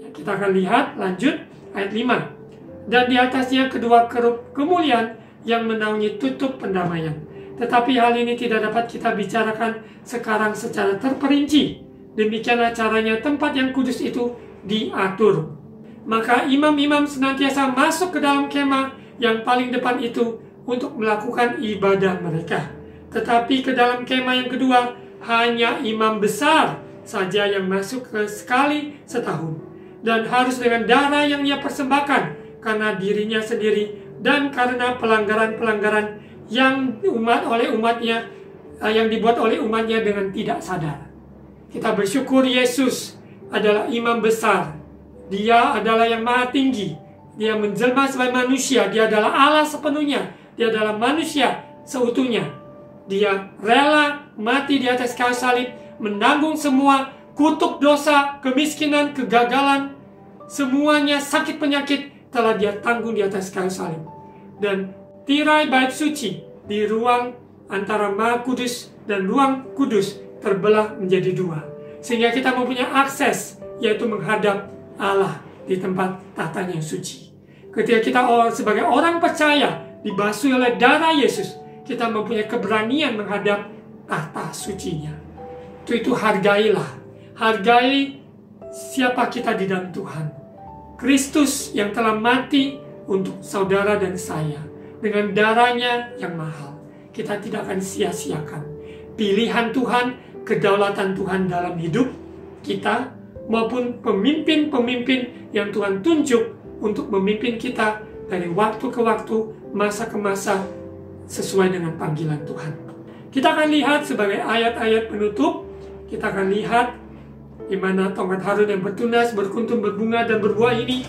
Ya, kita akan lihat lanjut ayat 5. Dan di atasnya kedua kerup kemuliaan yang menaungi tutup pendamaian. Tetapi hal ini tidak dapat kita bicarakan sekarang secara terperinci. Demikianlah caranya tempat yang kudus itu diatur. Maka imam-imam senantiasa masuk ke dalam kemah yang paling depan itu untuk melakukan ibadah mereka. Tetapi ke dalam kemah yang kedua hanya imam besar saja yang masuk ke sekali setahun. Dan harus dengan darah yang ia persembahkan karena dirinya sendiri dan karena pelanggaran-pelanggaran yang yang dibuat oleh umatnya dengan tidak sadar. Kita bersyukur Yesus adalah imam besar. Dia adalah yang maha tinggi. Dia menjelma sebagai manusia. Dia adalah Allah sepenuhnya. Dia adalah manusia seutuhnya. Dia rela mati di atas kayu salib, menanggung semua kutuk dosa, kemiskinan, kegagalan, semuanya sakit penyakit telah dia tanggung di atas kayu salib. Dan tirai bait suci di ruang antara Maha Kudus dan ruang kudus terbelah menjadi 2. Sehingga kita mempunyai akses, yaitu menghadap Allah di tempat tatanya yang suci. Ketika kita sebagai orang percaya dibasuh oleh darah Yesus, kita mempunyai keberanian menghadap tahta sucinya. Itu hargailah. Hargai siapa kita di dalam Tuhan. Kristus yang telah mati untuk saudara dan saya. Dengan darahnya yang mahal. Kita tidak akan sia-siakan pilihan Tuhan, kedaulatan Tuhan dalam hidup kita, maupun pemimpin-pemimpin yang Tuhan tunjuk untuk memimpin kita dari waktu ke waktu, masa ke masa, sesuai dengan panggilan Tuhan. Kita akan lihat sebagai ayat-ayat penutup, kita akan lihat di mana tongkat Harun yang bertunas, berkuntum, berbunga, dan berbuah ini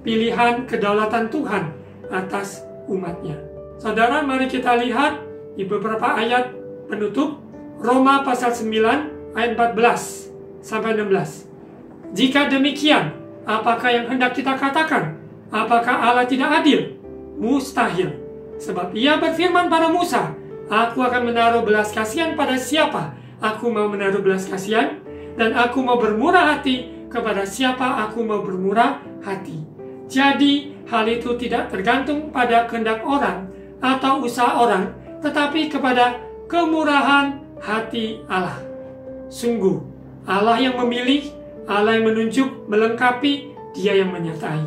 pilihan kedaulatan Tuhan atas umatnya. Saudara, mari kita lihat di beberapa ayat penutup, Roma pasal 9 ayat 14 sampai 16. Jika demikian, apakah yang hendak kita katakan? Apakah Allah tidak adil? Mustahil. Sebab ia berfirman pada Musa, aku akan menaruh belas kasihan pada siapa aku mau menaruh belas kasihan, dan aku mau bermurah hati kepada siapa aku mau bermurah hati. Jadi, hal itu tidak tergantung pada kehendak orang atau usaha orang, tetapi kepada kemurahan hati Allah. Sungguh, Allah yang memilih, Allah yang menunjuk, melengkapi, Dia yang menyertai.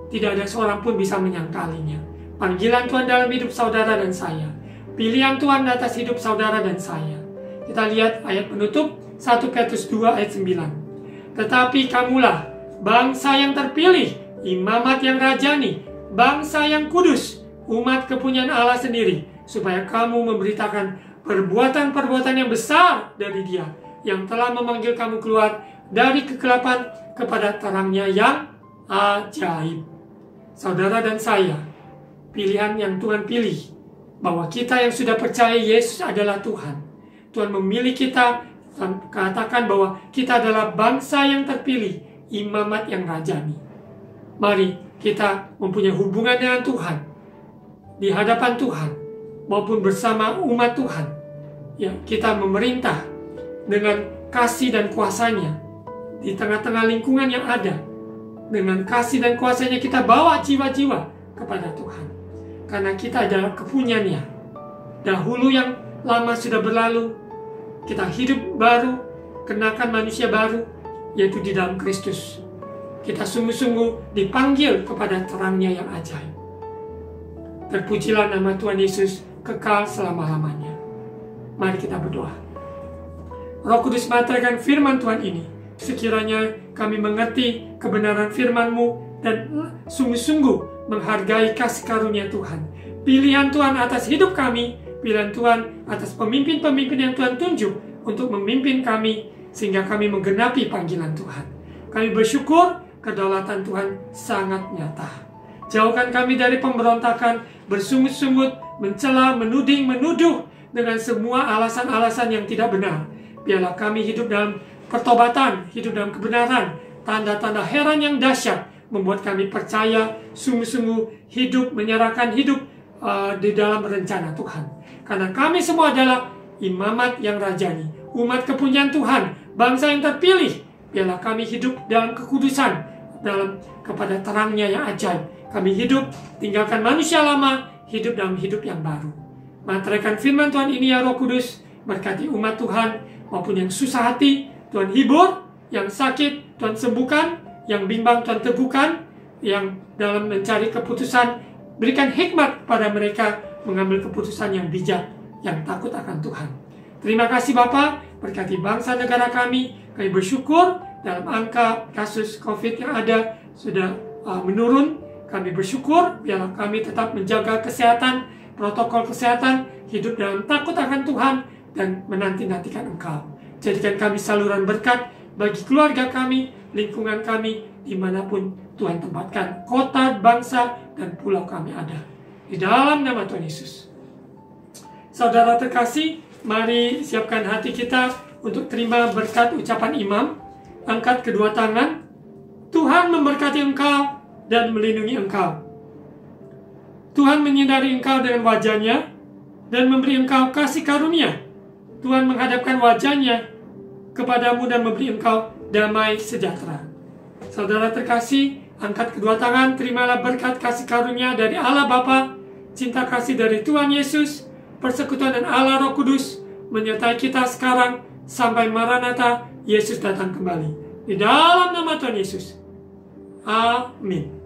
Tidak ada seorang pun bisa menyangkalinya. Panggilan Tuhan dalam hidup saudara dan saya. Pilihan Tuhan atas hidup saudara dan saya. Kita lihat ayat penutup 1 Petrus 2 ayat 9. Tetapi kamulah bangsa yang terpilih, imamat yang rajani, bangsa yang kudus, umat kepunyaan Allah sendiri, supaya kamu memberitakan perbuatan-perbuatan yang besar dari Dia, yang telah memanggil kamu keluar dari kegelapan kepada terangnya yang ajaib. Saudara dan saya, pilihan yang Tuhan pilih, bahwa kita yang sudah percaya Yesus adalah Tuhan. Tuhan memilih kita, katakan bahwa kita adalah bangsa yang terpilih, imamat yang rajani. Mari kita mempunyai hubungan dengan Tuhan, di hadapan Tuhan, maupun bersama umat Tuhan. Ya, kita memerintah dengan kasih dan kuasanya, di tengah-tengah lingkungan yang ada. Dengan kasih dan kuasa-Nya kita bawa jiwa-jiwa kepada Tuhan. Karena kita adalah kepunyaan-Nya. Dahulu yang lama sudah berlalu, kita hidup baru, kenakan manusia baru, yaitu di dalam Kristus. Kita sungguh-sungguh dipanggil kepada terang-Nya yang ajaib. Terpujilah nama Tuhan Yesus kekal selama-lamanya. Mari kita berdoa. Roh Kudus menyatakan firman Tuhan ini. Sekiranya kami mengerti kebenaran firman-Mu dan sungguh-sungguh menghargai kasih karunia Tuhan. Pilihan Tuhan atas hidup kami, pilihan Tuhan atas pemimpin-pemimpin yang Tuhan tunjuk untuk memimpin kami, sehingga kami menggenapi panggilan Tuhan. Kami bersyukur kedaulatan Tuhan sangat nyata. Jauhkan kami dari pemberontakan, bersungut-sungut, mencela, menuding, menuduh dengan semua alasan-alasan yang tidak benar. Biarlah kami hidup dalam pertobatan, hidup dalam kebenaran. Tanda-tanda heran yang dahsyat membuat kami percaya sungguh-sungguh hidup, menyerahkan hidup di dalam rencana Tuhan. Karena kami semua adalah imamat yang rajani, umat kepunyaan Tuhan, bangsa yang terpilih. Biarlah kami hidup dalam kekudusan, kepada terang-Nya yang ajaib. Kami hidup, tinggalkan manusia lama, hidup dalam hidup yang baru. Materaikan firman Tuhan ini ya Roh Kudus, berkati umat Tuhan, maupun yang susah hati, Tuhan hibur, yang sakit, Tuhan sembuhkan, yang bimbang, Tuhan teguhkan, yang dalam mencari keputusan, berikan hikmat kepada mereka, mengambil keputusan yang bijak, yang takut akan Tuhan. Terima kasih Bapa, berkati bangsa negara kami bersyukur dalam angka kasus COVID yang ada sudah menurun. Kami bersyukur, biarlah kami tetap menjaga kesehatan, protokol kesehatan, hidup dalam takut akan Tuhan, dan menanti-nantikan Engkau. Jadikan kami saluran berkat bagi keluarga kami, lingkungan kami, dimanapun Tuhan tempatkan, kota, bangsa, dan pulau kami ada. Di dalam nama Tuhan Yesus. Saudara terkasih, mari siapkan hati kita untuk terima berkat ucapan imam. Angkat kedua tangan. Tuhan memberkati engkau dan melindungi engkau. Tuhan menyinari engkau dengan wajah-Nya dan memberi engkau kasih karunia. Tuhan menghadapkan wajah-Nya kepadamu dan memberi engkau damai sejahtera. Saudara terkasih, angkat kedua tangan, terimalah berkat kasih karunia dari Allah Bapa, cinta kasih dari Tuhan Yesus, persekutuan dan Allah Roh Kudus menyertai kita sekarang sampai Maranatha, Yesus datang kembali. Di dalam nama Tuhan Yesus. Amin.